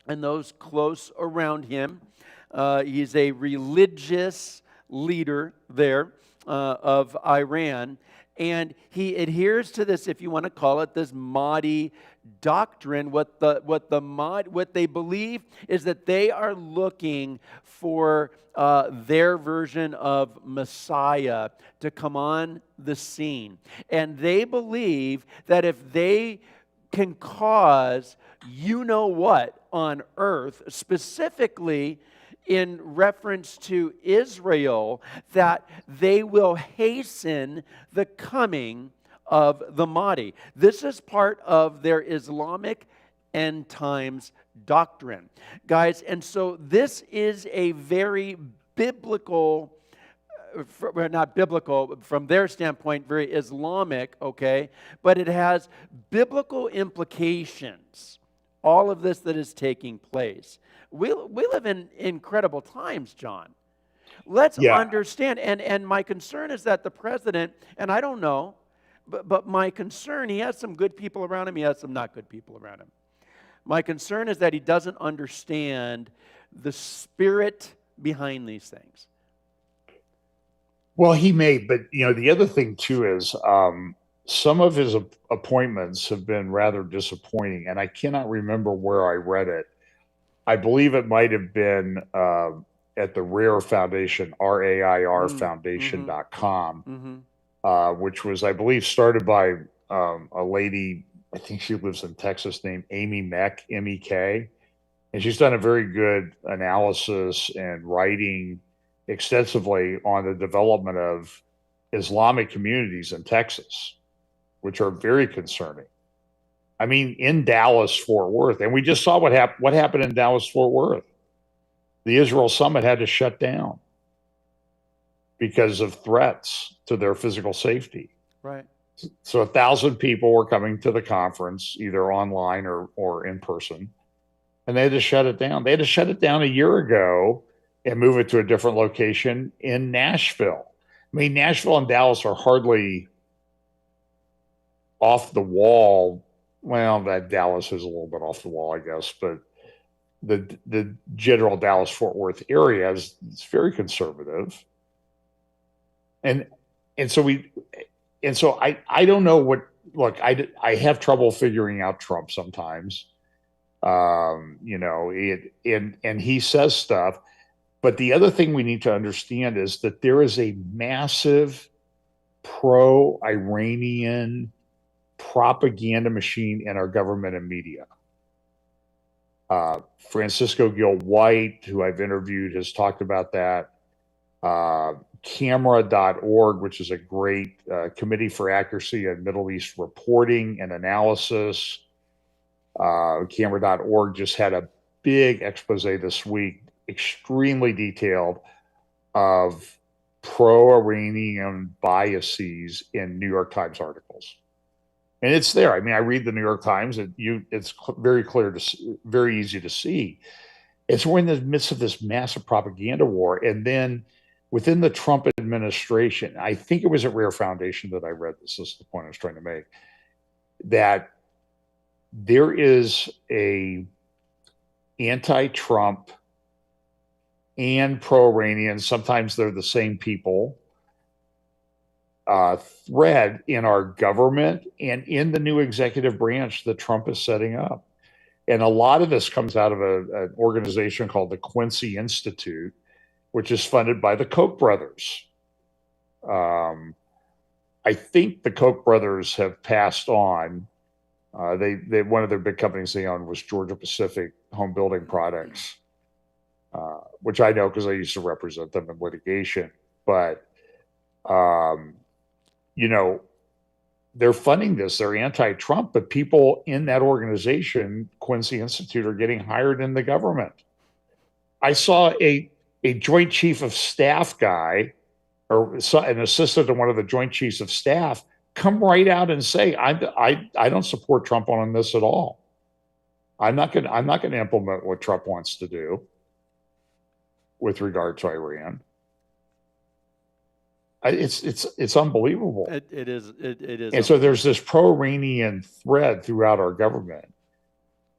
and those close around him, he's a religious leader there of Iran, and he adheres to this, if you want to call it, this Mahdi doctrine. What they believe is that they are looking for their version of Messiah to come on the scene. And they believe that if they can cause you-know-what on earth, specifically in reference to Israel, that they will hasten the coming of the Mahdi. This is part of their Islamic end times doctrine, guys. And so this is a very biblical, not biblical from their standpoint, very Islamic, okay? But it has biblical implications, all of this that is taking place. We live in incredible times, John. Let's understand. And my concern is that the president, and I don't know, but my concern, he has some good people around him, he has some not good people around him. My concern is that he doesn't understand the spirit behind these things. Well, he may, but the other thing too is some of his appointments have been rather disappointing, and I cannot remember where I read it. I believe it might have been at the RAIR Foundation, RAIR Foundation.com, which was, I believe, started by a lady, I think she lives in Texas, named Amy Meck, M-E-K. And she's done a very good analysis and writing extensively on the development of Islamic communities in Texas, which are very concerning. I mean, in Dallas, Fort Worth, and we just saw what happened in Dallas, Fort Worth. The Israel summit had to shut down because of threats to their physical safety. Right. So 1,000 people were coming to the conference, either online or in person, and they had to shut it down. They had to shut it down a year ago and move it to a different location in Nashville. I mean, Nashville and Dallas are hardly off the wall. Well, that Dallas is a little bit off the wall, I guess, but the general Dallas-Fort Worth area it's very conservative. And so and so I don't know what, look, I have trouble figuring out Trump sometimes. And he says stuff. But the other thing we need to understand is that there is a massive pro-Iranian propaganda machine in our government and media. Francisco Gil White, who I've interviewed, has talked about that. Camera.org, which is a great committee for accuracy in Middle East reporting and analysis. Camera.org just had a big expose this week, extremely detailed, of pro-Iranian biases in New York Times articles. And it's there. I mean, I read the New York Times, and it's very clear, very easy to see. It's we're in the midst of this massive propaganda war. And then within the Trump administration, I think it was at Rare Foundation that I read this. This is the point I was trying to make, that there is a anti-Trump and pro-Iranian, sometimes they're the same people, thread in our government and in the new executive branch that Trump is setting up. And a lot of this comes out of an organization called the Quincy Institute, which is funded by the Koch brothers. I think the Koch brothers have passed on. They one of their big companies they owned was Georgia Pacific Home Building Products, which I know because I used to represent them in litigation. But they're funding this. They're anti-Trump, but people in that organization, Quincy Institute, are getting hired in the government. I saw a Joint Chief of Staff guy, or an assistant to one of the Joint Chiefs of Staff, come right out and say, I don't support Trump on this at all. I'm not going to implement what Trump wants to do with regard to Iran. It's unbelievable. It is. And so there's this pro-Iranian thread throughout our government,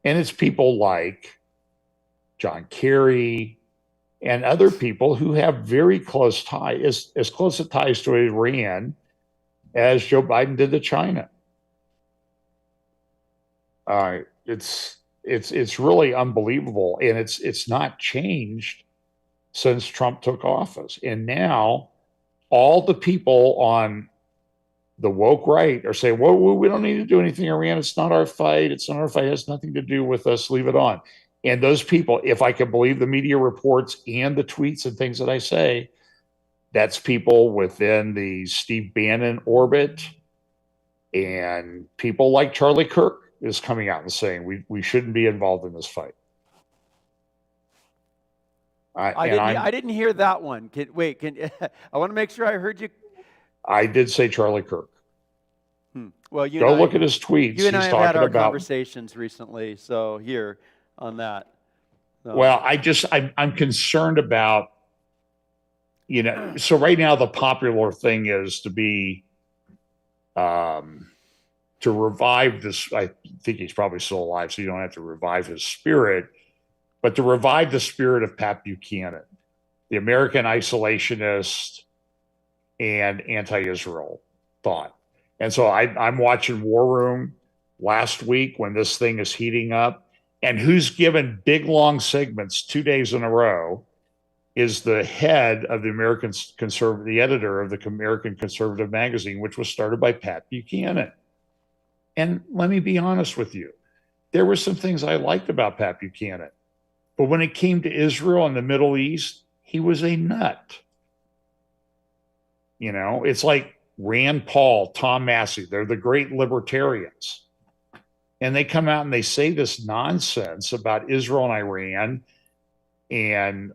and it's people like John Kerry and other people who have very close ties, as close a ties to Iran as Joe Biden did to China. It's really unbelievable, and it's not changed since Trump took office. And now all the people on the woke right are saying, well, we don't need to do anything, Iran. It's not our fight. It's not our fight. It has nothing to do with us. Leave it on. And those people, if I can believe the media reports and the tweets and things that I say, that's people within the Steve Bannon orbit, and people like Charlie Kirk is coming out and saying we shouldn't be involved in this fight. I didn't hear that one. I want to make sure I heard you. I did say Charlie Kirk. Well, go look at his tweets. You and I have had our conversations recently, so here on that. So. Well, I'm concerned about, so right now the popular thing is to revive this. I think he's probably still alive, so you don't have to revive his spirit, but to revive the spirit of Pat Buchanan, the American isolationist and anti-Israel thought. And so I'm watching War Room last week when this thing is heating up, and who's given big long segments 2 days in a row is the head of the the editor of the American Conservative magazine, which was started by Pat Buchanan. And let me be honest with you, there were some things I liked about Pat Buchanan, but when it came to Israel and the Middle East, he was a nut. It's like Rand Paul, Tom Massey, they're the great libertarians. And they come out and they say this nonsense about Israel and Iran. And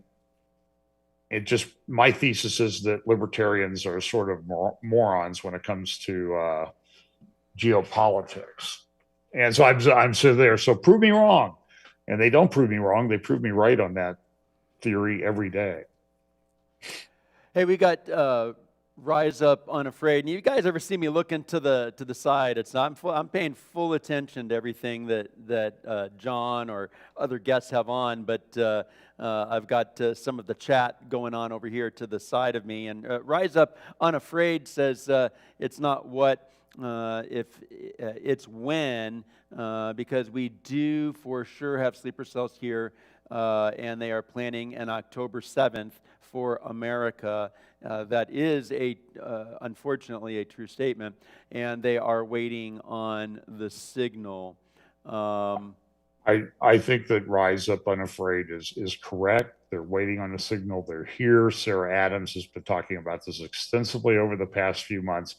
my thesis is that libertarians are sort of morons when it comes to geopolitics. And so I'm sitting there, so prove me wrong. And they don't prove me wrong. They prove me right on that theory every day. Hey, we got Rise up unafraid. And you guys ever see me looking to the side? It's not. I'm paying full attention to everything that John or other guests have on. But I've got some of the chat going on over here to the side of me. And Rise Up Unafraid says it's not what, if it's when, because we do for sure have sleeper cells here, and they are planning an October 7th for America. That is unfortunately a true statement, and they are waiting on the signal. I think that Rise Up Unafraid is correct. They're waiting on the signal. They're here. Sarah Adams has been talking about this extensively over the past few months.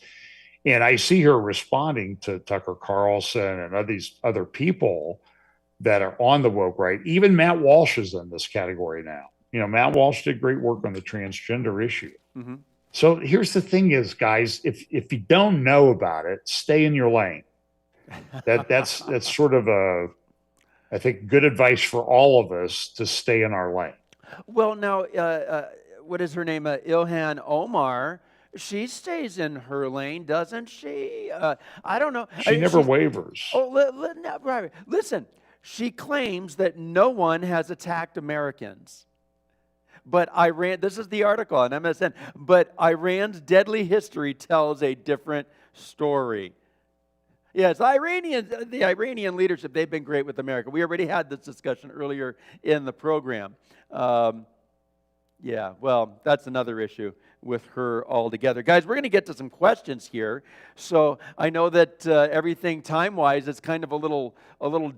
And I see her responding to Tucker Carlson and these other people that are on the woke right. Even Matt Walsh is in this category now. Matt Walsh did great work on the transgender issue. Mm-hmm. So here's the thing is, guys, if you don't know about it, stay in your lane. That's sort of I think, good advice for all of us to stay in our lane. Well, now, what is her name? Ilhan Omar. She stays in her lane, doesn't she? I don't know. She never wavers. Oh, right. Listen, she claims that no one has attacked Americans. But Iran, this is the article on MSN, but Iran's deadly history tells a different story. Yes, the Iranian leadership, they've been great with America. We already had this discussion earlier in the program. Yeah, well, that's another issue with her altogether. Guys, we're going to get to some questions here. So I know that everything time-wise is kind of a little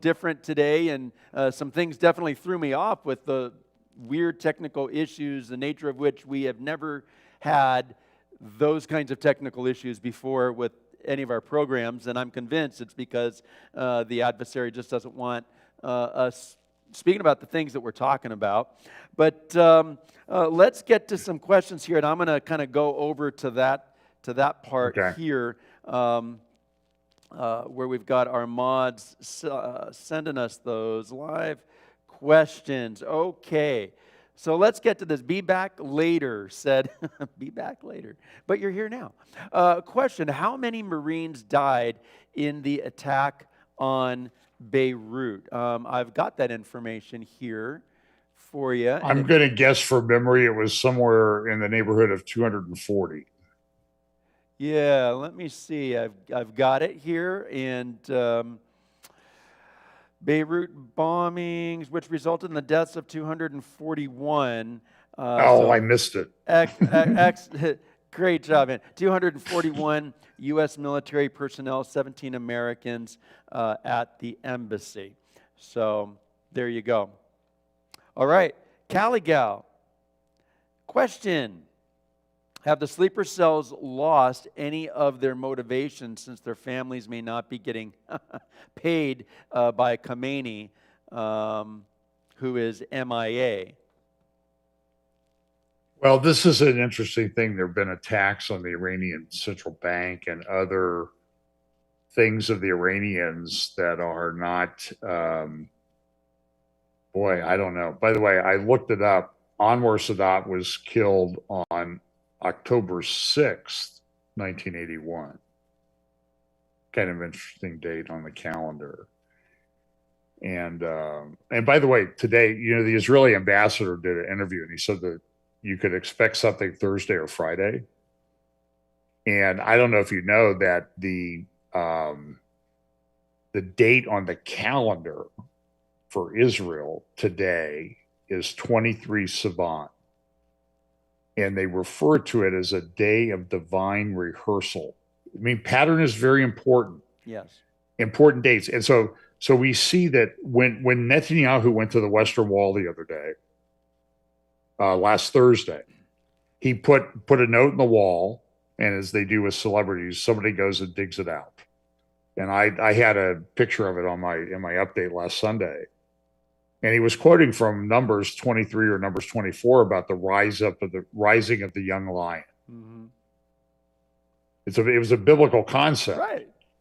different today, and some things definitely threw me off with the weird technical issues, the nature of which we have never had those kinds of technical issues before with any of our programs, and I'm convinced it's because the adversary just doesn't want us speaking about the things that we're talking about. But let's get to some questions here, and I'm going to kind of go over to that part here, where we've got our mods sending us those live questions. Okay. So let's get to this. Be back later, said. Be back later. But you're here now. Question: how many Marines died in the attack on Beirut? I've got that information here for you. I'm going to guess from memory it was somewhere in the neighborhood of 240. Yeah, let me see. I've got it here. And Beirut bombings, which resulted in the deaths of 241. I missed it. Great job, man. 241 U.S. military personnel, 17 Americans at the embassy. So there you go. All right, Caligal. Question: have the sleeper cells lost any of their motivation since their families may not be getting paid by Khamenei, who is MIA? Well, this is an interesting thing. There have been attacks on the Iranian central bank and other things of the Iranians that are not, I don't know. By the way, I looked it up. Anwar Sadat was killed on October 6th, 1981. Kind of interesting date on the calendar. And by the way, today, the Israeli ambassador did an interview, and he said that you could expect something Thursday or Friday. And I don't know if you know that the date on the calendar for Israel today is 23 Sivan. And they refer to it as a day of divine rehearsal. I mean, pattern is very important. Yes. Important dates. And so we see that when Netanyahu went to the Western Wall the other day, last Thursday, he put a note in the wall, and as they do with celebrities, somebody goes and digs it out. And I had a picture of it in my update last Sunday. And he was quoting from Numbers 23 or Numbers 24 about the rising of the young lion. Mm-hmm. It was a biblical concept.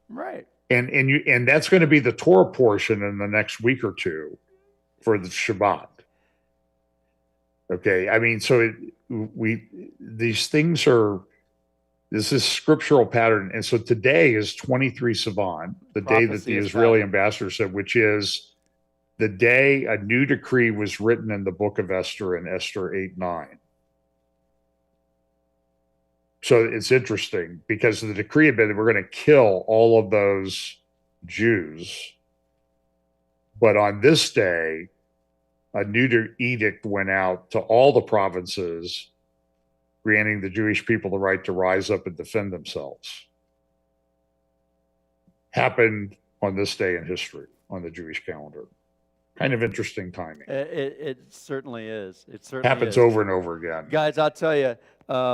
Right. And that's going to be the Torah portion in the next week or two for the Shabbat. Okay, I mean, so these things are This is scriptural pattern. And so today is 23 Sivan, the day that Prophecy the is Israeli fathom. ambassador said, which is the day a new decree was written in the book of Esther in Esther 8:9. So it's interesting because the decree had been that we're going to kill all of those Jews. But on this day, a new edict went out to all the provinces, granting the Jewish people the right to rise up and defend themselves. Happened on this day in history on the Jewish calendar. Kind of interesting timing. It certainly is. It certainly Happens is. over and over again. Guys, I'll tell you,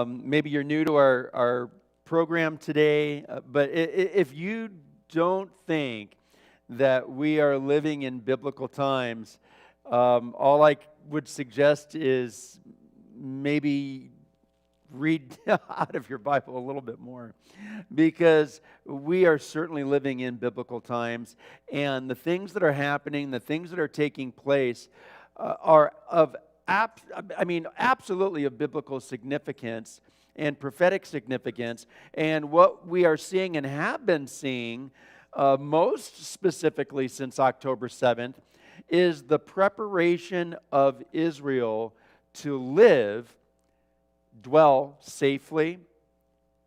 maybe you're new to our program today, but if you don't think that we are living in biblical times, all I would suggest is maybe read out of your Bible a little bit more, because we are certainly living in biblical times, and the things that are happening, the things that are taking place are of absolutely of biblical significance and prophetic significance. And what we are seeing and have been seeing most specifically since October 7th is the preparation of Israel to dwell safely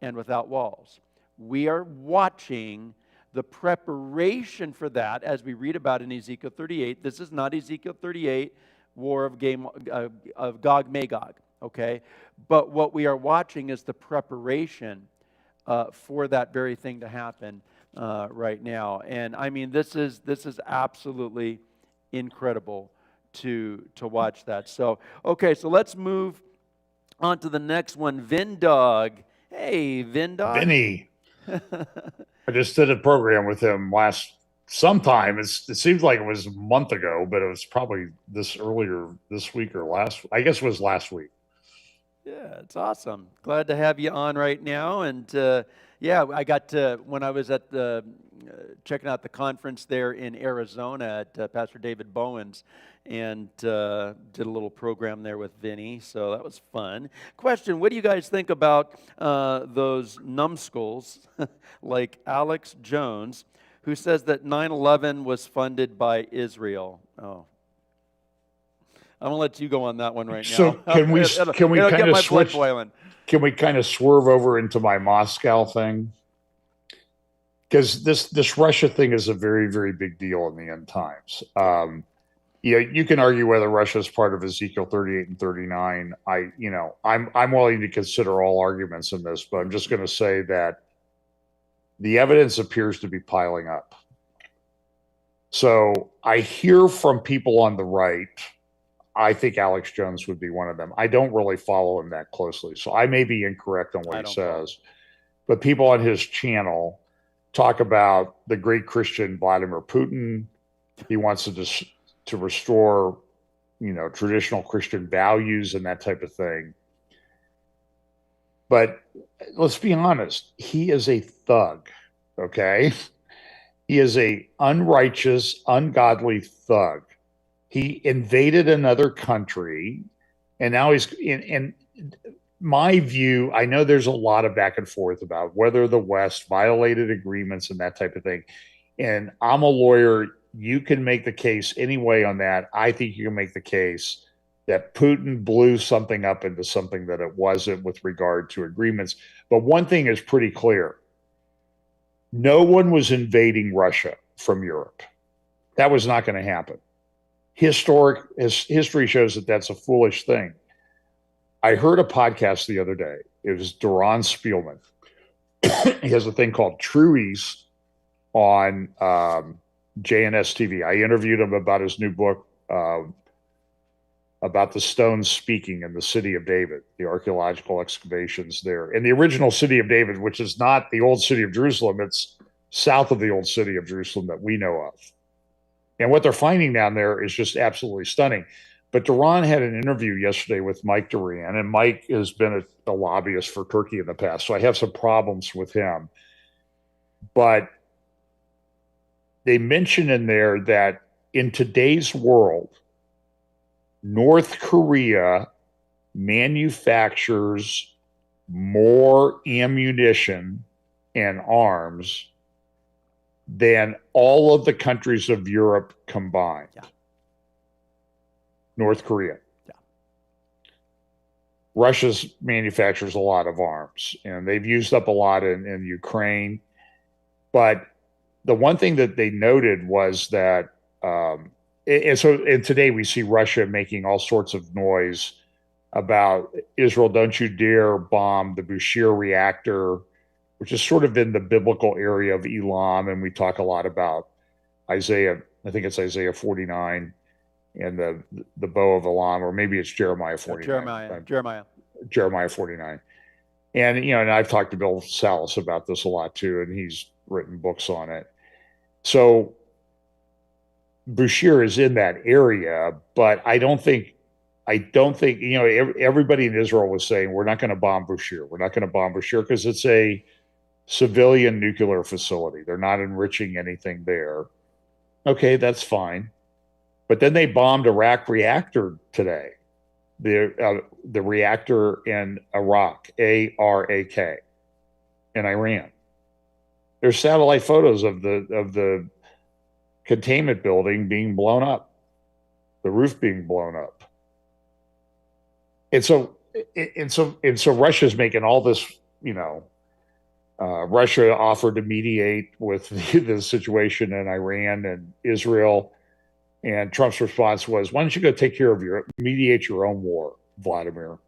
and without walls. We are watching the preparation for that as we read about in Ezekiel 38. This is not Ezekiel 38, war of Gog-Magog, okay? But what we are watching is the preparation for that very thing to happen right now. And I mean, this is absolutely incredible to watch that. So, okay, so let's move on to the next one. Vindog. Hey, Vindog. Vinny. I just did a program with him sometime. It seems like it was a month ago, but it was probably this week or I guess it was last week. Yeah, it's awesome. Glad to have you on right now. And yeah, I got to, when I was at checking out the conference there in Arizona at Pastor David Bowen's, and did a little program there with Vinny, so that was fun. Question, what do you guys think about those numbskulls like Alex Jones, who says that 9/11 was funded by Israel? Oh, I'm gonna let you go on that one right now. So can we kind of switch? Boiling. Can we kind of swerve over into my Moscow thing? Because this Russia thing is a very, very big deal in the end times. You can argue whether Russia is part of Ezekiel 38 and 39. I'm willing to consider all arguments in this, but I'm just going to say that the evidence appears to be piling up. So I hear from people on the right. I think Alex Jones would be one of them. I don't really follow him that closely, so I may be incorrect on what he says. But people on his channel talk about the great Christian Vladimir Putin. He wants to restore, traditional Christian values and that type of thing. But let's be honest, he is a thug, okay? He is a unrighteous, ungodly thug. He invaded another country, and now he's in my view. I know there's a lot of back and forth about whether the West violated agreements and that type of thing. And I'm a lawyer. You can make the case anyway on that. I think you can make the case that Putin blew something up into something that it wasn't with regard to agreements. But one thing is pretty clear. No one was invading Russia from Europe. That was not going to happen. History shows that that's a foolish thing. I heard a podcast the other day. It was Doron Spielman. He has a thing called True East on JNS TV. I interviewed him about his new book about the stones speaking in the city of David, the archaeological excavations there. In the original city of David, which is not the old city of Jerusalem, it's south of the old city of Jerusalem that we know of. And what they're finding down there is just absolutely stunning. But Doron had an interview yesterday with Mike Duran, and Mike has been a lobbyist for Turkey in the past, so I have some problems with him. But they mention in there that in today's world, North Korea manufactures more ammunition and arms than all of the countries of Europe combined. Yeah. North Korea. Yeah. Russia manufactures a lot of arms, and they've used up a lot in Ukraine. But the one thing that they noted was that, and today we see Russia making all sorts of noise about Israel, don't you dare bomb the Bushehr reactor, which is sort of in the biblical area of Elam. And we talk a lot about Isaiah, I think it's Isaiah 49 and the bow of Elam, or maybe it's Jeremiah 49. Jeremiah 49. And, and I've talked to Bill Salas about this a lot too, and he's written books on it. So Bushehr is in that area, but I don't think, everybody in Israel was saying, we're not going to bomb Bushehr. We're not going to bomb Bushehr because it's a civilian nuclear facility. They're not enriching anything there. Okay, that's fine. But then they bombed a Iraq reactor today. The reactor in Iraq, ARAK, in Iran. There's satellite photos of the containment building being blown up, the roof being blown up. And so Russia's making all this, Russia offered to mediate with the situation in Iran and Israel. And Trump's response was, why don't you go mediate your own war, Vladimir?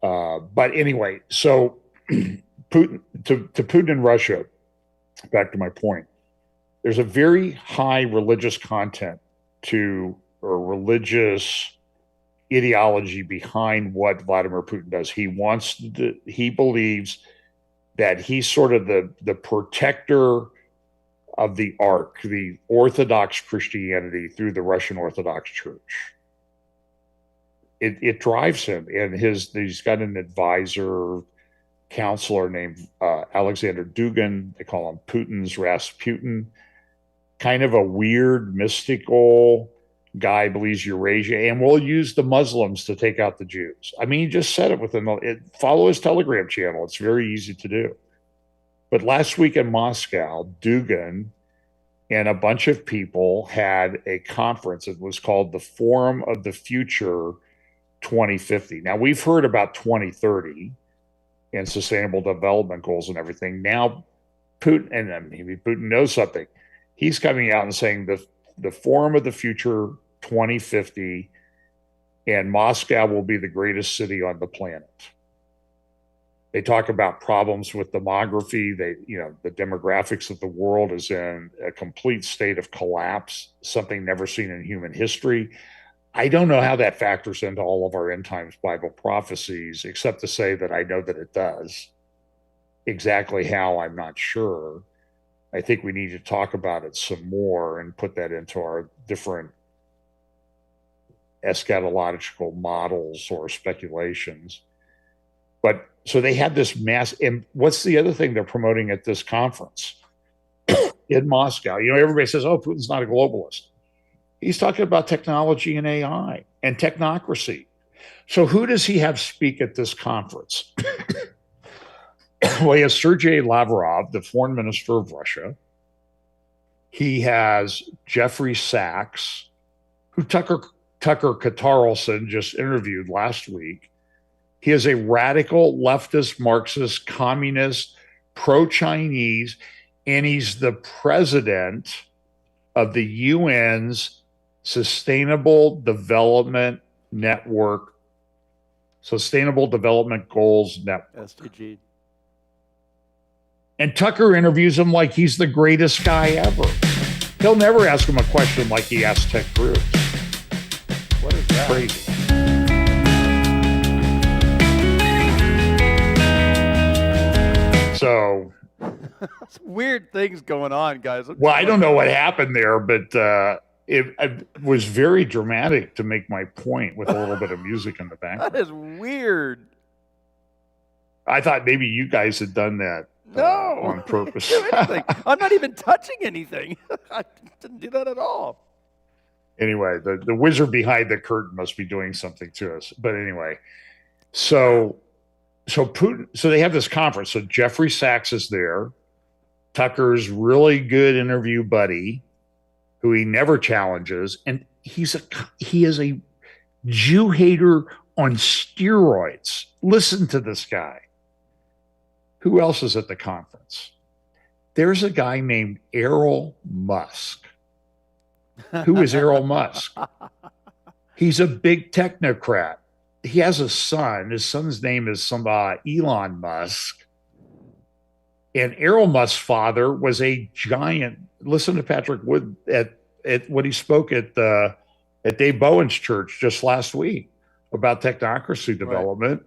But anyway, so Putin, to Putin and Russia, back to my point, there's a very high religious content or religious ideology behind what Vladimir Putin does. He believes that he's sort of the protector of the ark, the Orthodox Christianity through the Russian Orthodox Church. It drives him, and he's got an advisor, counselor named Alexander Dugin. They call him Putin's Rasputin. Kind of a weird, mystical guy, believes Eurasia, and will use the Muslims to take out the Jews. I mean, he just said it within follow his Telegram channel. It's very easy to do. But last week in Moscow, Dugin and a bunch of people had a conference. It was called the Forum of the Future 2050. Now, we've heard about 2030 and sustainable development goals and everything. Now, Putin, and maybe Putin knows something, he's coming out and saying the Forum of the Future 2050 and Moscow will be the greatest city on the planet. They talk about problems with demography. The demographics of the world is in a complete state of collapse, something never seen in human history. I don't know how that factors into all of our end times Bible prophecies, except to say that I know that it does. Exactly how, I'm not sure. I think we need to talk about it some more and put that into our different eschatological models or speculations. But so they had this mass, and what's the other thing they're promoting at this conference in Moscow? Everybody says, oh, Putin's not a globalist. He's talking about technology and AI and technocracy. So who does he have speak at this conference? Well, he has Sergei Lavrov, the foreign minister of Russia. He has Jeffrey Sachs, who Tucker Carlson just interviewed last week. He is a radical leftist, Marxist, communist, pro-Chinese, and he's the president of the UN's Sustainable Development Network, Sustainable Development Goals Network. SDG. And Tucker interviews him like he's the greatest guy ever. He'll never ask him a question like he asked Ted Cruz. What is that? Crazy. So weird things going on, guys. Well, I don't know what happened there, but it was very dramatic to make my point with a little bit of music in the background. That is weird. I thought maybe you guys had done that on purpose. I'm not even touching anything. I didn't do that at all. Anyway, the wizard behind the curtain must be doing something to us. But anyway, so so they have this conference. So Jeffrey Sachs is there. Tucker's really good interview buddy, who he never challenges, and he is a Jew hater on steroids. Listen to this guy. Who else is at the conference? There's a guy named Errol Musk. Who is Errol Musk? He's a big technocrat. He has a son. His son's name is Elon Musk. And Errol Musk's father was a giant. Listen to Patrick Wood at what he spoke at Dave Bowen's church just last week about technocracy development.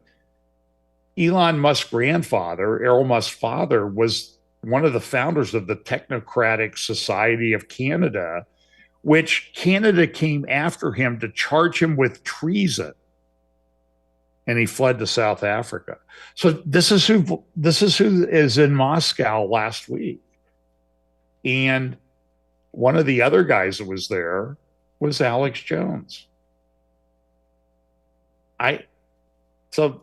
Right. Elon Musk's grandfather, Errol Musk's father, was one of the founders of the Technocratic Society of Canada, which Canada came after him to charge him with treason. And he fled to South Africa. So this is who is in Moscow last week. And one of the other guys that was there was Alex Jones. So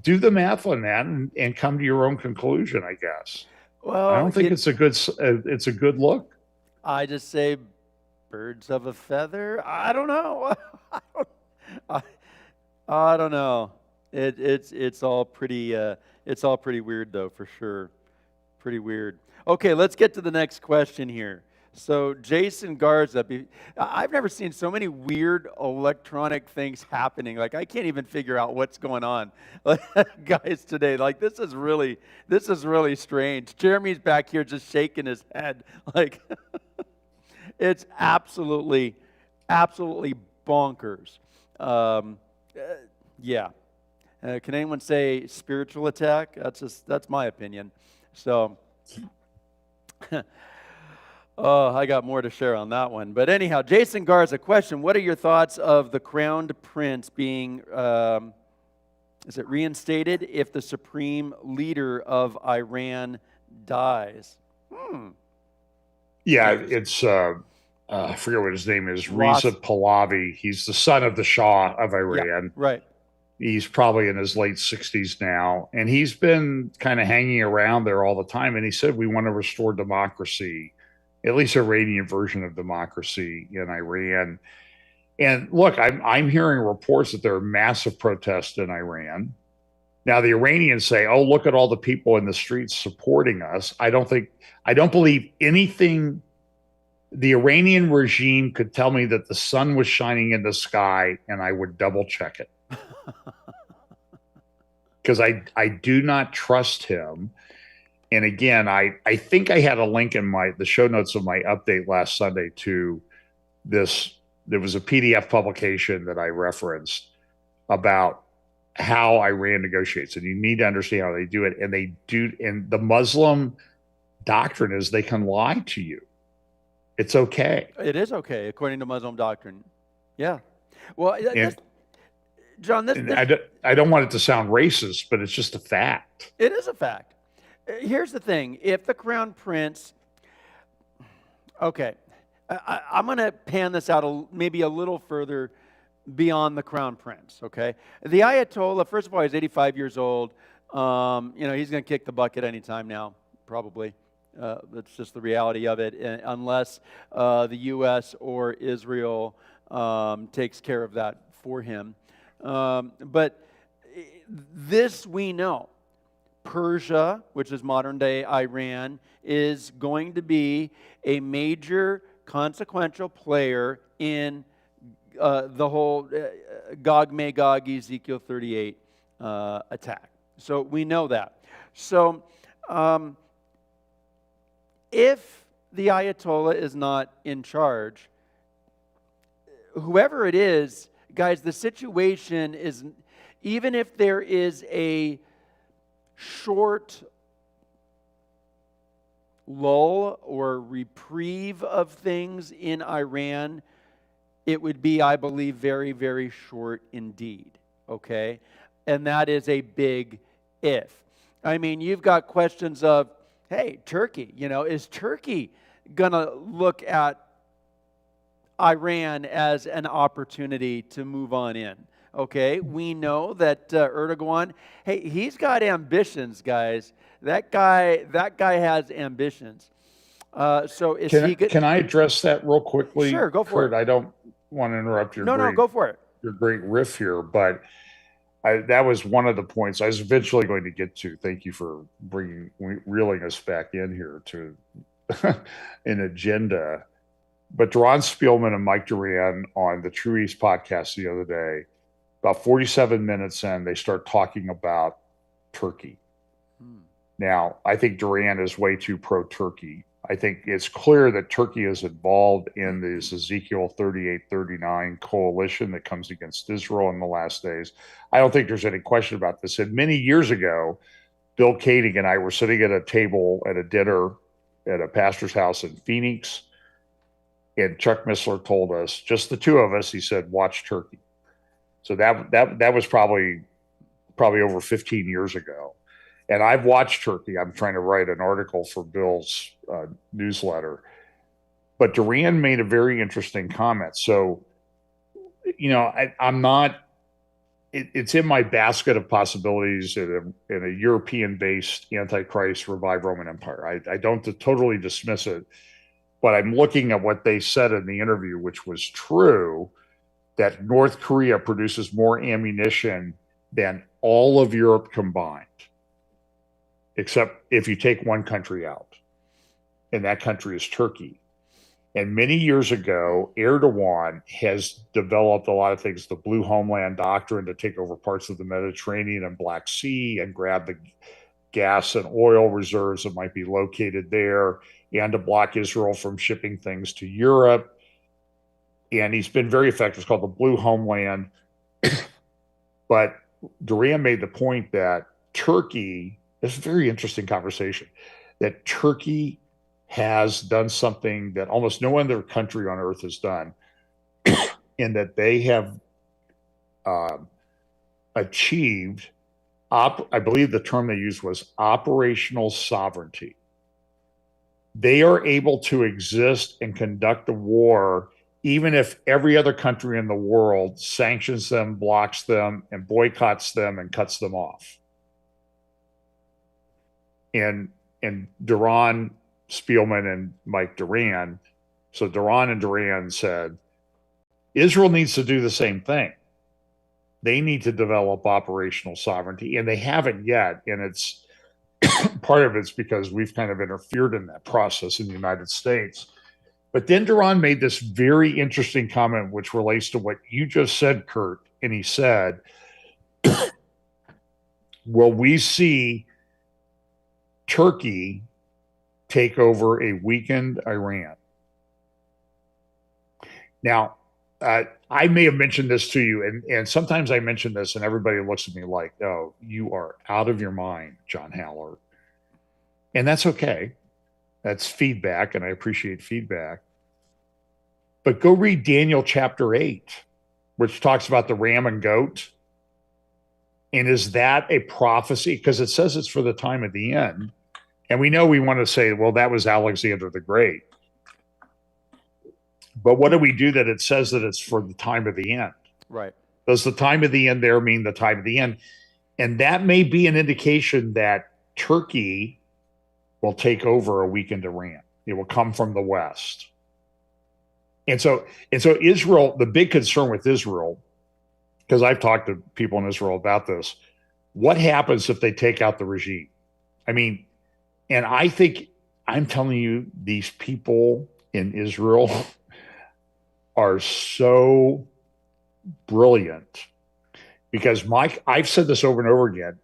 do the math on that and come to your own conclusion, I guess. Well, I don't think it's a good look. I just say birds of a feather. I don't know. I don't know. It's all pretty weird though, for sure. Pretty weird. Okay, let's get to the next question here. So Jason Garza, I've never seen so many weird electronic things happening. Like I can't even figure out what's going on, guys, today. Like this is really strange. Jeremy's back here just shaking his head. Like it's absolutely bonkers. Yeah. Can anyone say spiritual attack? That's my opinion. So, I got more to share on that one. But anyhow, Jason Garza, question: what are your thoughts of the crowned prince being, is it reinstated if the supreme leader of Iran dies? Yeah, it's. I forget what his name is. Reza Pahlavi. He's the son of the Shah of Iran. Yeah, right. He's probably in his late 60s now. And he's been kind of hanging around there all the time. And he said, we want to restore democracy, at least an Iranian version of democracy in Iran. And look, I'm hearing reports that there are massive protests in Iran. Now, the Iranians say, oh, look at all the people in the streets supporting us. I don't believe anything. The Iranian regime could tell me that the sun was shining in the sky and I would double check it. Because I do not trust him. And again, I think I had a link in the show notes of my update last Sunday to this. There was a PDF publication that I referenced about how Iran negotiates. And you need to understand how they do it. And they do. And the Muslim doctrine is they can lie to you. It's okay. It is okay, according to Muslim doctrine. Yeah. Well, John, I don't want it to sound racist, but it's just a fact. It is a fact. Here's the thing. If the crown prince... Okay. I'm going to pan this out maybe a little further beyond the crown prince, okay? The Ayatollah, first of all, he's 85 years old. He's going to kick the bucket anytime now, probably. That's just the reality of it, unless the U.S. or Israel takes care of that for him. But this we know. Persia, which is modern-day Iran, is going to be a major consequential player in the whole Gog-Magog Ezekiel 38 attack. So we know that. So if the Ayatollah is not in charge, whoever it is, guys, the situation is, even if there is a short lull or reprieve of things in Iran, it would be, I believe, very, very short indeed, okay? And that is a big if. I mean, you've got questions of, hey, Turkey, is Turkey going to look at Iran as an opportunity to move on in? Okay, we know that Erdogan, hey, he's got ambitions, guys. That guy has ambitions. So is he good? Can I address that real quickly, Sure, go for Kurt? it. I don't want to interrupt No, go for it. your great riff here, but that was one of the points I was eventually going to get to. Thank you for reeling us back in here to an agenda. But Duran Spielman and Mike Duran on the True East podcast the other day, about 47 minutes in, they start talking about Turkey. Now, I think Duran is way too pro-Turkey. I think it's clear that Turkey is involved in this Ezekiel 38-39 coalition that comes against Israel in the last days. I don't think there's any question about this. And many years ago, Bill Koenig and I were sitting at a table at a dinner at a pastor's house in Phoenix, and Chuck Missler told us, just the two of us, he said, watch Turkey. So that was probably over 15 years ago. And I've watched Turkey. I'm trying to write an article for Bill's newsletter. But Duran made a very interesting comment. So, I'm not, it's in my basket of possibilities in a European-based Antichrist revived Roman Empire. I don't totally dismiss it, but I'm looking at what they said in the interview, which was true, that North Korea produces more ammunition than all of Europe combined, except if you take one country out, and that country is Turkey. And many years ago, Erdogan has developed a lot of things, the Blue Homeland Doctrine, to take over parts of the Mediterranean and Black Sea and grab the gas and oil reserves that might be located there, and to block Israel from shipping things to Europe. And he's been very effective. It's called the Blue Homeland. But Duran made the point that Turkey, it's a very interesting conversation, that Turkey has done something that almost no other country on earth has done, in that they have achieved, I believe the term they used was operational sovereignty. They are able to exist and conduct a war even if every other country in the world sanctions them, blocks them, and boycotts them and cuts them off. And Duran Spielman and Mike Duran, so Duran and Duran said, Israel needs to do the same thing. They need to develop operational sovereignty, and they haven't yet. And it's part of it's because we've kind of interfered in that process in the United States. But then Duran made this very interesting comment, which relates to what you just said, Kurt. And he said, will we see Turkey take over a weakened Iran? Now, I may have mentioned this to you, and sometimes I mention this, and everybody looks at me like, oh, you are out of your mind, John Haller. And that's okay. That's feedback, and I appreciate feedback. But go read Daniel chapter 8, which talks about the ram and goat. And is that a prophecy? Because it says it's for the time of the end. And we know we want to say, well, that was Alexander the Great. But what do we do that it says that it's for the time of the end? Right. Does the time of the end there mean the time of the end? And that may be an indication that Turkey will take over a weakened Iran. It will come from the West. And so Israel, the big concern with Israel, because I've talked to people in Israel about this, what happens if they take out the regime? I mean, and I think, I'm telling you, these people in Israel are so brilliant, because I've said this over and over again.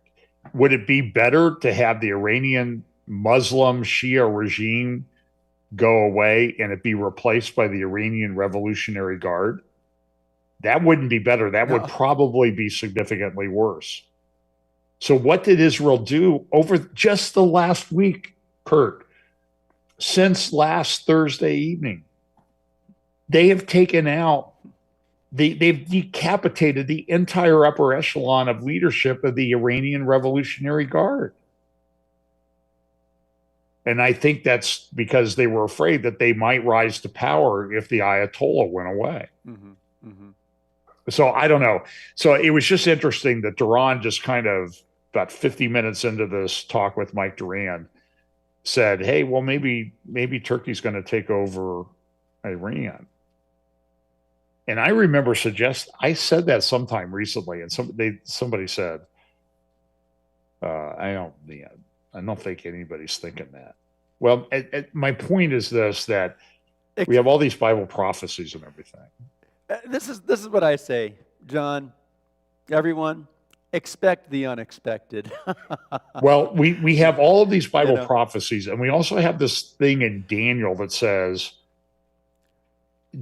Would it be better to have the Iranian Muslim Shia regime go away and it be replaced by the Iranian Revolutionary Guard? That wouldn't be better. That would probably be significantly worse. So what did Israel do over just the last week, Kurt? Since last Thursday evening, they have taken out, they've decapitated the entire upper echelon of leadership of the Iranian Revolutionary Guard. And I think that's because they were afraid that they might rise to power if the Ayatollah went away. Mm-hmm. Mm-hmm. So I don't know. So it was just interesting that Duran just kind of about 50 minutes into this talk with Mike Duran said, "Hey, well, maybe Turkey's going to take over Iran." And I remember I said that sometime recently, and somebody said, I don't think anybody's thinking that. Well, my point is this: that we have all these Bible prophecies and everything. This is what I say, John. Everyone, expect the unexpected. Well, we have all of these Bible prophecies, and we also have this thing in Daniel that says,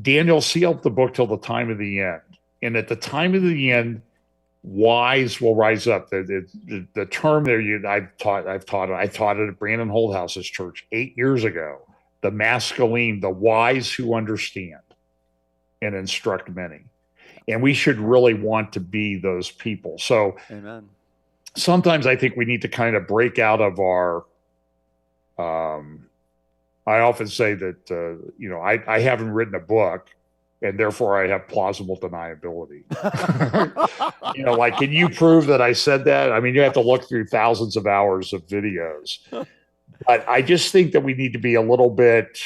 Daniel sealed the book till the time of the end. And at the time of the end, wise will rise up. The term there, I taught it at Brandon Holthouse's church 8 years ago. The masculine, the wise who understand and instruct many. And we should really want to be those people. So Amen. Sometimes I think we need to kind of break out of our, I often say that, I haven't written a book and therefore I have plausible deniability. Like, can you prove that I said that? I mean, you have to look through thousands of hours of videos. But I just think that we need to be a little bit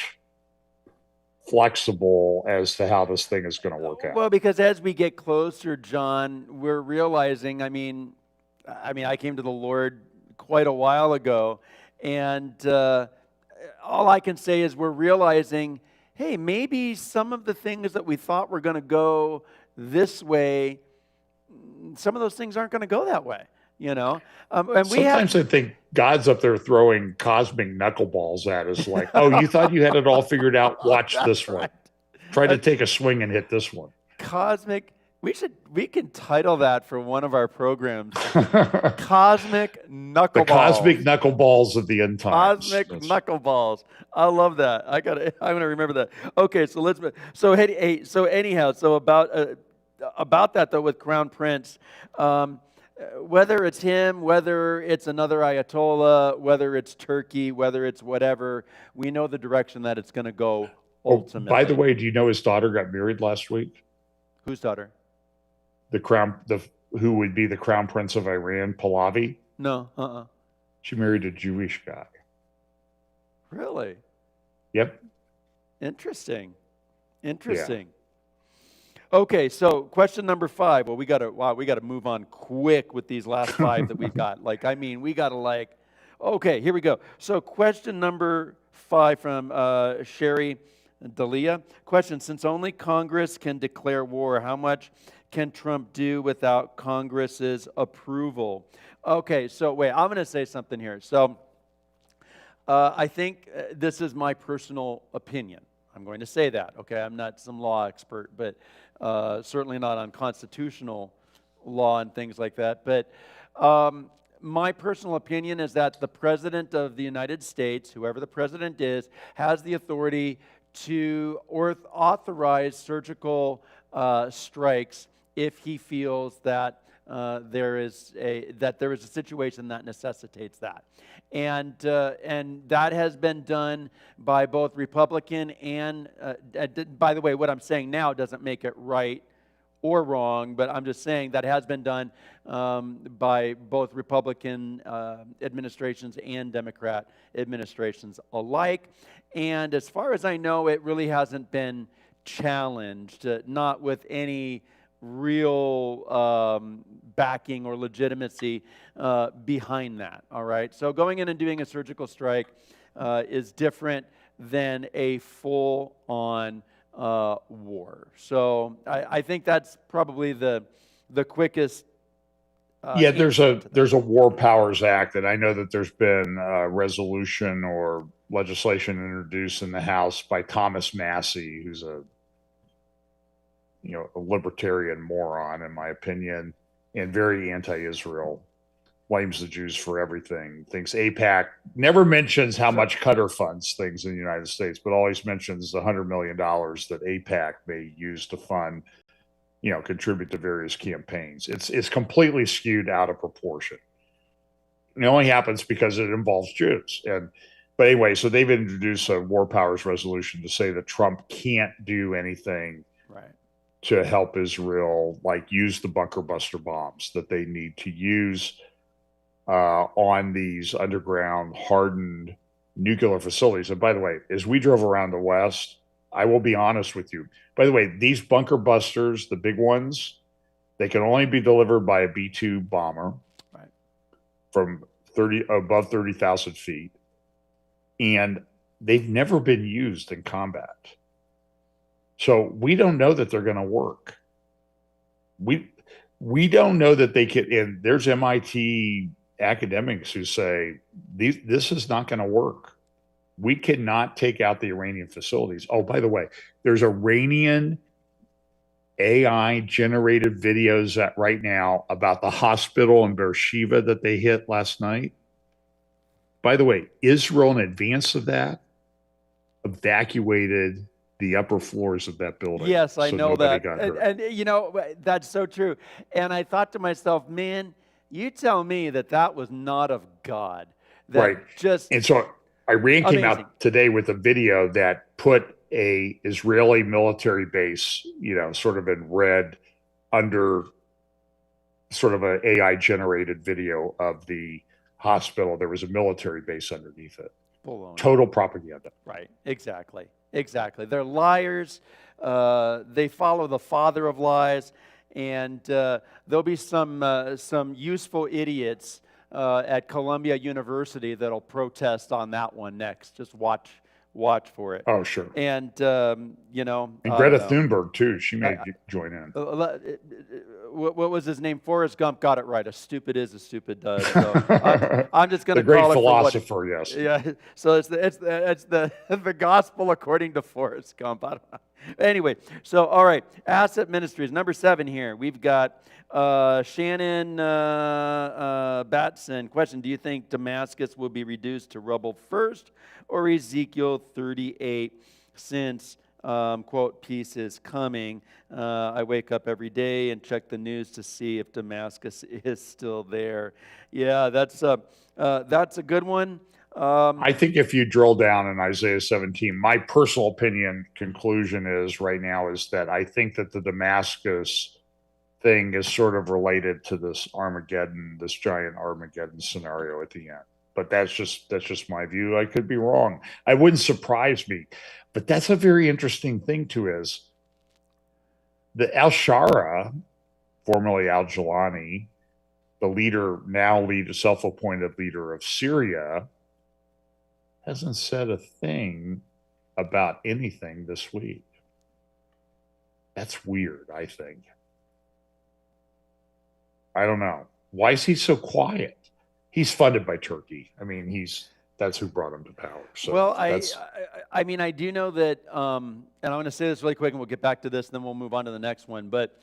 flexible as to how this thing is going to work out. Well, because as we get closer, John, we're realizing, I mean, I came to the Lord quite a while ago, and all I can say is we're realizing, hey, maybe some of the things that we thought were going to go this way, some of those things aren't going to go that way, And sometimes I think God's up there throwing cosmic knuckleballs at us, like, oh, you thought you had it all figured out? Watch this one. Right. Try to take a swing and hit this one. Cosmic. We can title that for one of our programs. Cosmic knuckleballs. The cosmic knuckleballs of the end times. Cosmic knuckleballs. I love that. I'm gonna remember that. Okay, so about that though with Crown Prince, whether it's him, whether it's another Ayatollah, whether it's Turkey, whether it's whatever, we know the direction that it's going to go ultimately. By the way, do you know his daughter got married last week? Whose daughter? Who would be the Crown Prince of Iran, Pahlavi? No, She married a Jewish guy. Really? Yep. Interesting. Yeah. Okay, so question number 5. Well, we gotta move on quick with these last 5 that we've got. We gotta okay, here we go. So question number 5 from Sherry Dalia. Question: since only Congress can declare war, how much can Trump do without Congress's approval? Okay, so wait, I'm going to say something here. So I think this is my personal opinion. I'm going to say that, okay? I'm not some law expert, but certainly not on constitutional law and things like that. But my personal opinion is that the President of the United States, whoever the president is, has the authority to authorize surgical strikes if he feels that there is a situation that necessitates that, and that has been done by both Republican and. By the way, what I'm saying now doesn't make it right or wrong, but I'm just saying that has been done by both Republican administrations and Democrat administrations alike. And as far as I know, it really hasn't been challenged, not with any real backing or legitimacy behind that, all right? So going in and doing a surgical strike is different than a full-on war. So I think that's probably the quickest. There's a War Powers Act, and I know that there's been a resolution or legislation introduced in the House by Thomas Massey, who's a libertarian moron, in my opinion, and very anti-Israel, blames the Jews for everything, thinks AIPAC, never mentions how much Qatar funds things in the United States, but always mentions the $100 million that AIPAC may use to fund, contribute to various campaigns. It's completely skewed out of proportion. And it only happens because it involves Jews. But anyway, so they've introduced a War Powers resolution to say that Trump can't do anything right to help Israel, like use the bunker buster bombs that they need to use on these underground hardened nuclear facilities. And by the way, as we drove around the West, I will be honest with you. By the way, these bunker busters, the big ones, they can only be delivered by a B-2 bomber from above 30,000 feet. And they've never been used in combat. So we don't know that they're going to work. We don't know that they could, and there's MIT academics who say this is not going to work. We cannot take out the Iranian facilities. Oh, by the way, there's Iranian AI generated videos right now about the hospital in Beersheba that they hit last night. By the way, Israel, in advance of that, evacuated the upper floors of that building. Yes, I know that. And you know, that's so true. And I thought to myself, man, you tell me that was not of God. Right. And so Iran came out today with a video that put a Israeli military base, you know, sort of in red under sort of an AI generated video of the hospital. There was a military base underneath it. Total propaganda. Right. Exactly. They're liars. They follow the father of lies, and there'll be some useful idiots at Columbia University that'll protest on that one next. Just watch for it. Oh, sure. And you know, and Greta Thunberg too. She may join in. What was his name? Forrest Gump got it right. A stupid is, a stupid does. So I'm just going to call it. The great philosopher, yes. Yeah. So it's the gospel according to Forrest Gump. I don't know. Anyway, so all right, asset ministries. Number 7 here. We've got Shannon Batson. Question: do you think Damascus will be reduced to rubble first, or Ezekiel 38? Since quote, peace is coming. I wake up every day and check the news to see if Damascus is still there. Yeah, that's a good one. I think if you drill down in Isaiah 17, my personal opinion conclusion is right now is that I think that the Damascus thing is sort of related to this Armageddon, this giant Armageddon scenario at the end. But that's just my view. I could be wrong. It wouldn't surprise me. But that's a very interesting thing too, is the al-Shara, formerly al-Jilani, the self-appointed leader of Syria, hasn't said a thing about anything this week. That's weird, I think. I don't know. Why is he so quiet? He's funded by Turkey. I mean, that's who brought him to power. So well, I mean, I do know that, and I'm going to say this really quick, and we'll get back to this, and then we'll move on to the next one. But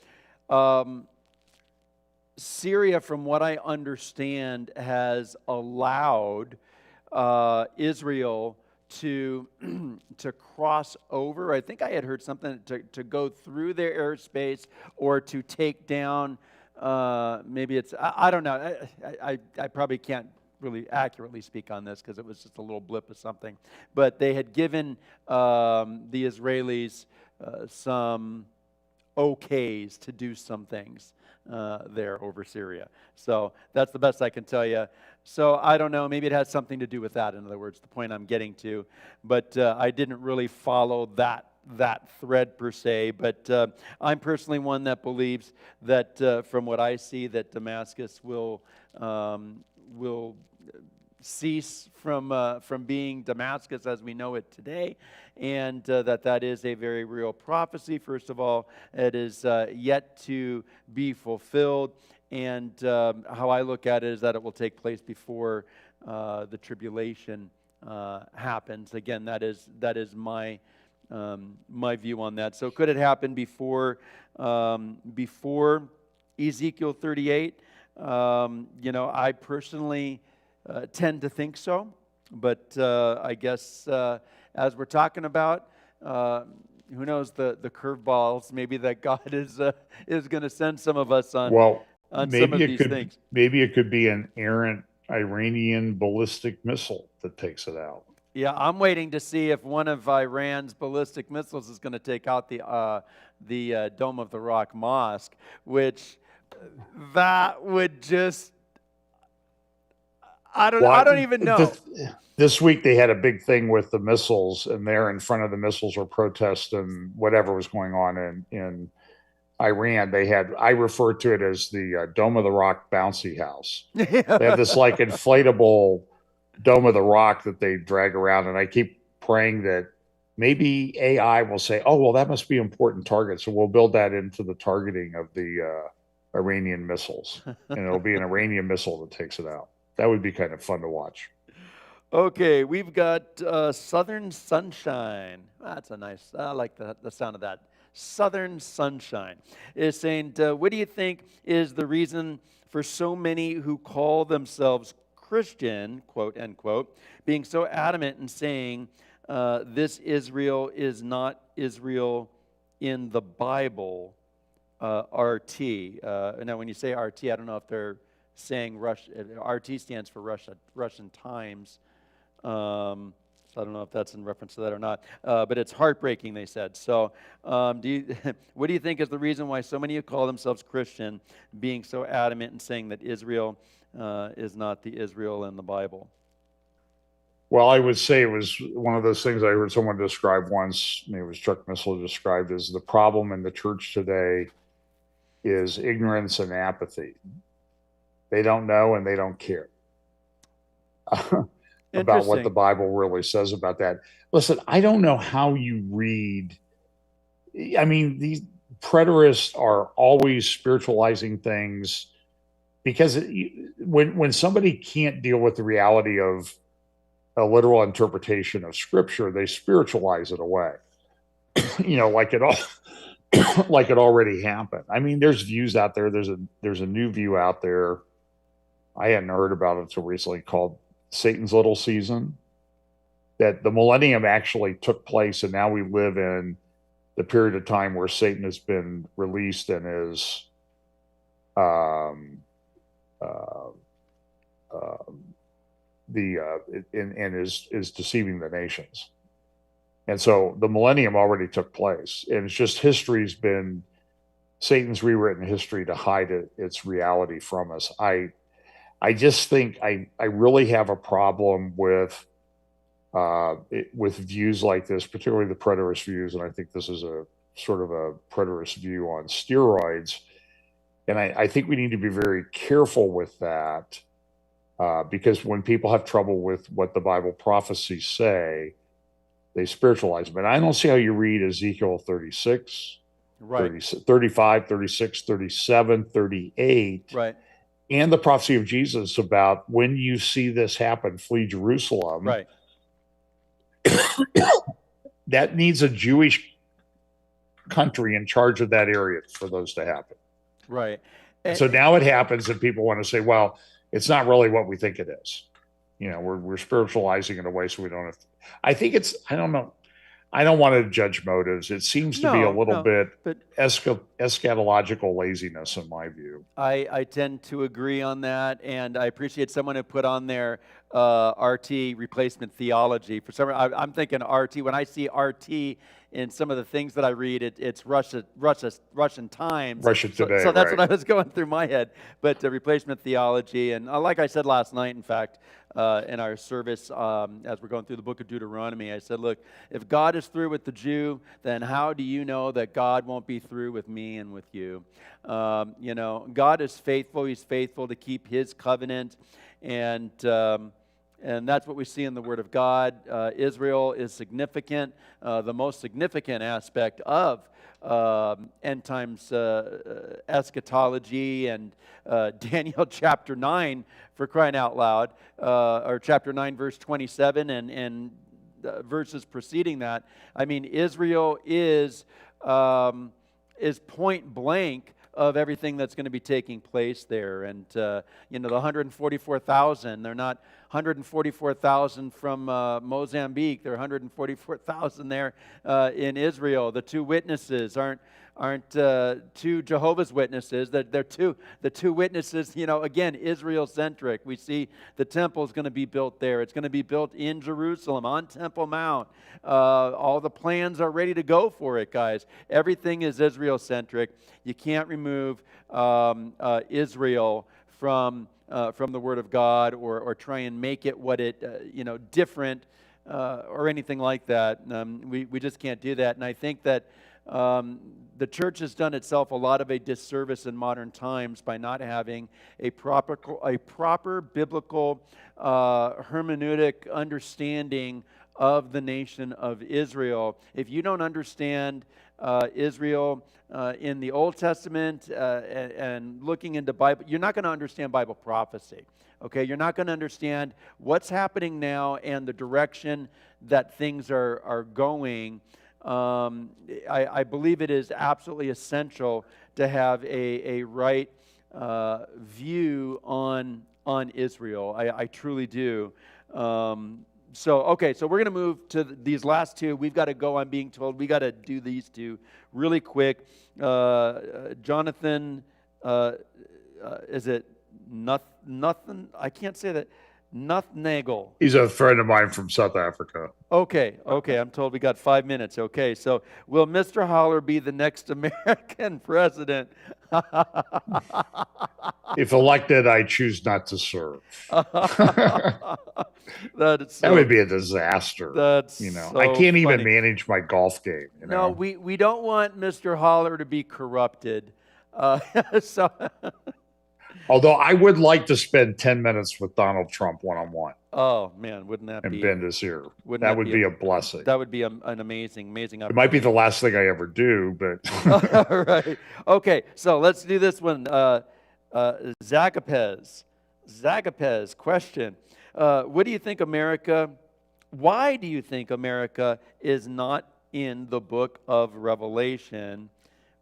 Syria, from what I understand, has allowed Israel to cross over. I think I had heard something to go through their airspace or to take down. Maybe it's I don't know. I probably can't really accurately speak on this because it was just a little blip of something. But they had given the Israelis some okays to do some things there over Syria. So that's the best I can tell you. So I don't know. Maybe it has something to do with that. In other words, the point I'm getting to. But I didn't really follow that thread per se. But I'm personally one that believes that from what I see, that Damascus will cease from being Damascus as we know it today, and that is a very real prophecy. First of all, it is yet to be fulfilled, and how I look at it is that it will take place before the tribulation happens. Again, that is my view on that. So could it happen before Ezekiel 38? I personally tend to think so, but I guess as we're talking about, who knows the curveballs? Maybe that God is going to send some of us on some of these things. Maybe it could be an errant Iranian ballistic missile that takes it out. Yeah, I'm waiting to see if one of Iran's ballistic missiles is going to take out the Dome of the Rock Mosque, which that would just I don't even know. This week they had a big thing with the missiles, and there in front of the missiles were protests and whatever was going on in Iran. I refer to it as the Dome of the Rock bouncy house. They have this like inflatable Dome of the Rock that they drag around, and I keep praying that maybe AI will say, "Oh, well, that must be important target, so we'll build that into the targeting of the Iranian missiles, and it'll be an Iranian missile that takes it out." That would be kind of fun to watch. Okay, we've got Southern Sunshine. That's a nice, I like the sound of that. Southern Sunshine is saying, what do you think is the reason for so many who call themselves Christian, quote, end quote, being so adamant in saying this Israel is not Israel in the Bible, RT. Now, when you say RT, I don't know if they're saying RT stands for Russian Times. So I don't know if that's in reference to that or not. But it's heartbreaking, they said. So what do you think is the reason why so many who call themselves Christian being so adamant in saying that Israel is not the Israel in the Bible? Well, I would say it was one of those things I heard someone describe once. Maybe it was Chuck Missler described as the problem in the church today is ignorance and apathy. They don't know and they don't care about what the Bible really says about that. Listen, I don't know how you read. I mean, these preterists are always spiritualizing things because when somebody can't deal with the reality of a literal interpretation of Scripture, they spiritualize it away. Like it all, like it already happened. I mean, there's views out there. There's a new view out there. I hadn't heard about it until recently, called Satan's Little Season, that the millennium actually took place, and now we live in the period of time where Satan has been released and is is deceiving the nations. And so the millennium already took place, and it's just Satan's rewritten history to hide its reality from us. I just think I really have a problem with views like this, particularly the preterist views, and I think this is a sort of a preterist view on steroids. And I think we need to be very careful with that because when people have trouble with what the Bible prophecies say, they spiritualize them. And I don't see how you read Ezekiel 36, right. 35, 36, 37, 38. Right. And the prophecy of Jesus about when you see this happen, flee Jerusalem. Right. That needs a Jewish country in charge of that area for those to happen. Right. So now it happens and people want to say, well, it's not really what we think it is. We're spiritualizing it away so we don't have to. I think I don't know. I don't want to judge motives. It seems to be a little bit eschatological laziness in my view. I tend to agree on that, and I appreciate someone who put on their RT replacement theology. For some reason, I'm thinking RT. When I see RT in some of the things that I read, it's Russian Times. Russia Today. So that's what I was going through my head. But replacement theology, and like I said last night, in fact, in our service, as we're going through the book of Deuteronomy, I said, look, if God is through with the Jew, then how do you know that God won't be through with me and with you? God is faithful. He's faithful to keep his covenant. And that's what we see in the Word of God. Israel is significant, the most significant aspect of end times eschatology, and Daniel chapter 9, for crying out loud, or chapter 9, verse 27, and verses preceding that. I mean, Israel is point blank of everything that's going to be taking place there. And, the 144,000, they're not 144,000 from Mozambique. There are 144,000 there in Israel. The two witnesses aren't two Jehovah's Witnesses. They're the two witnesses, again, Israel-centric. We see the temple is going to be built there. It's going to be built in Jerusalem, on Temple Mount. All the plans are ready to go for it, guys. Everything is Israel-centric. You can't remove Israel from the Word of God or try and make it what it, different or anything like that. We just can't do that. And I think that the church has done itself a lot of a disservice in modern times by not having a proper biblical hermeneutic understanding of the nation of Israel. If you don't understand Israel in the Old Testament and looking into Bible, you're not going to understand Bible prophecy. Okay, you're not going to understand what's happening now and the direction that things are going. I believe it is absolutely essential to have a right view on Israel. I truly do. So we're going to move to these last two. We've got to go, I'm being told. We got to do these two really quick. Jonathan, is it nothing? I can't say that. Nagel. He's a friend of mine from South Africa. Okay. I'm told we got 5 minutes. Okay, so will Mr. Holler be the next American president? If elected, I choose not to serve. That would be a disaster. That's I can't even manage my golf game. No, we don't want Mr. Holler to be corrupted. Although I would like to spend 10 minutes with Donald Trump one-on-one. Oh, man, wouldn't that be? And bend his ear. That would be a blessing. That would be an amazing opportunity. It might be the last thing I ever do, but... All right. Okay, so let's do this one. Zagapez, question. Why do you think America is not in the book of Revelation?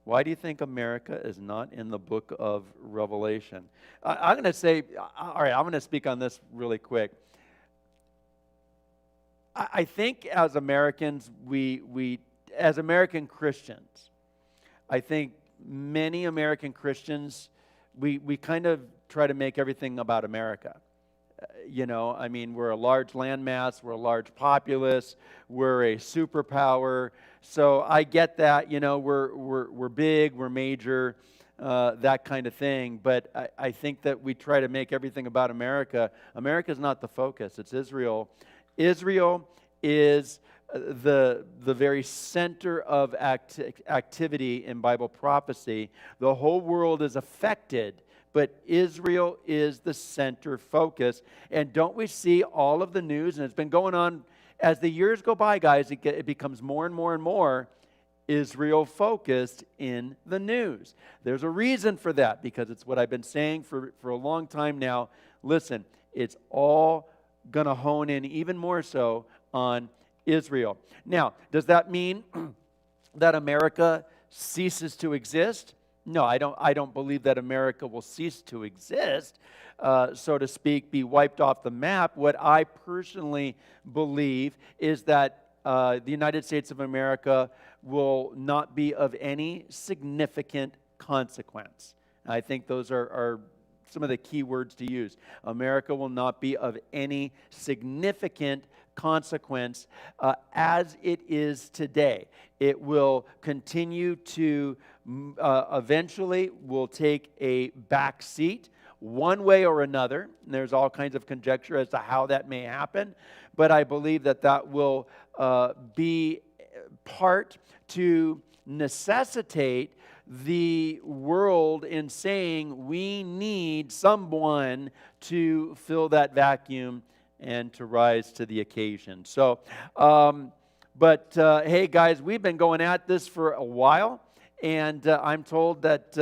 Why do you think America is not in the book of Revelation? I'm going to say, all right, I'm going to speak on this really quick. I think as Americans, as American Christians, I think many American Christians, we kind of try to make everything about America. We're a large landmass, we're a large populace, we're a superpower. So I get that, we're big, we're major, that kind of thing. But I think that we try to make everything about America. America's not the focus, it's Israel. Israel is the very center of activity in Bible prophecy. The whole world is affected, but Israel is the center focus. And don't we see all of the news, and it's been going on as the years go by, guys, it becomes more and more and more Israel focused in the news. There's a reason for that, because it's what I've been saying for a long time now. Listen, it's all going to hone in even more so on Israel. Now, does that mean that America ceases to exist? No, I don't believe that America will cease to exist, so to speak, be wiped off the map. What I personally believe is that the United States of America will not be of any significant consequence. I think those are some of the key words to use. America will not be of any significant consequence as it is today. It will continue to eventually will take a back seat one way or another. And there's all kinds of conjecture as to how that may happen, but I believe that will be part to necessitate the world in saying we need someone to fill that vacuum and to rise to the occasion. So, hey guys, we've been going at this for a while, and I'm told that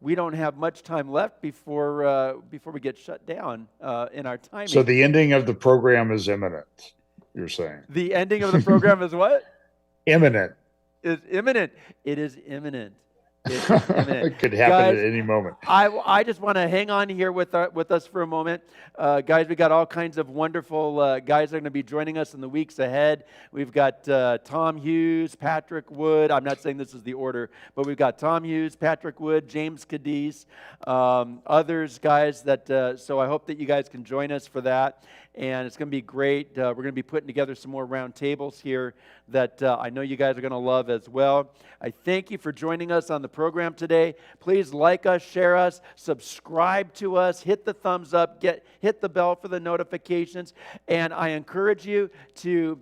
we don't have much time left before we get shut down in our timing. So the ending of the program is imminent, you're saying? The ending of the program is what? Imminent. Is imminent. It is imminent. It's imminent. It could happen Guys, at any moment. I just want to hang on here with us for a moment. Guys, we got all kinds of wonderful guys that are going to be joining us in the weeks ahead. We've got Tom Hughes, Patrick Wood. I'm not saying this is the order, but we've got Tom Hughes, Patrick Wood, James Cadiz, others, guys. So I hope that you guys can join us for that. And it's going to be great. We're going to be putting together some more round tables here that I know you guys are going to love as well. I thank you for joining us on the program today. Please like us, share us, subscribe to us, hit the thumbs up, hit the bell for the notifications, and I encourage you to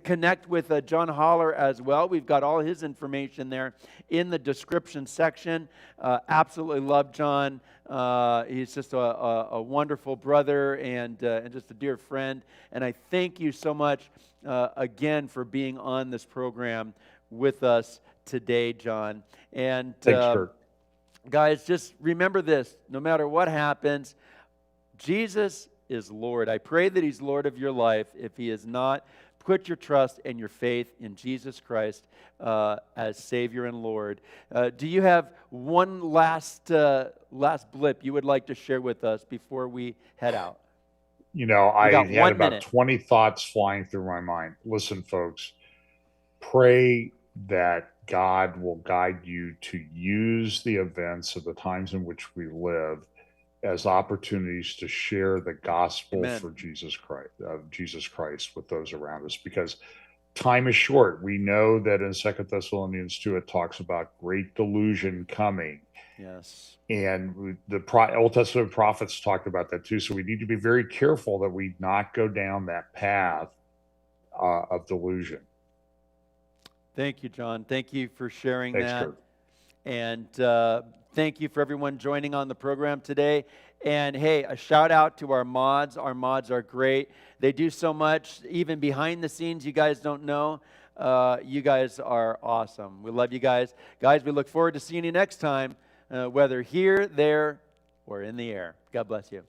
connect with John Holler as well. We've got all his information there in the description section. Absolutely love John. He's just a wonderful brother and just a dear friend. And I thank you so much again for being on this program with us today, John. And Thanks, Kurt. guys, just remember this: no matter what happens, Jesus is Lord. I pray that He's Lord of your life. If He is not, put your trust and your faith in Jesus Christ as Savior and Lord. Do you have one last blip you would like to share with us before we head out? I had about minute. 20 thoughts flying through my mind. Listen, folks, pray that God will guide you to use the events of the times in which we live as opportunities to share the gospel Amen. for Jesus Christ with those around us, because time is short. We know that in 2 Thessalonians 2, it talks about great delusion coming. Yes. And the Old Testament prophets talked about that too. So we need to be very careful that we not go down that path of delusion. Thank you, John. Thank you for sharing Thanks, that. Kurt. And thank you for everyone joining on the program today. And hey, a shout out to our mods. Our mods are great. They do so much, even behind the scenes, you guys don't know. You guys are awesome. We love you guys. Guys, we look forward to seeing you next time, whether here, there, or in the air. God bless you.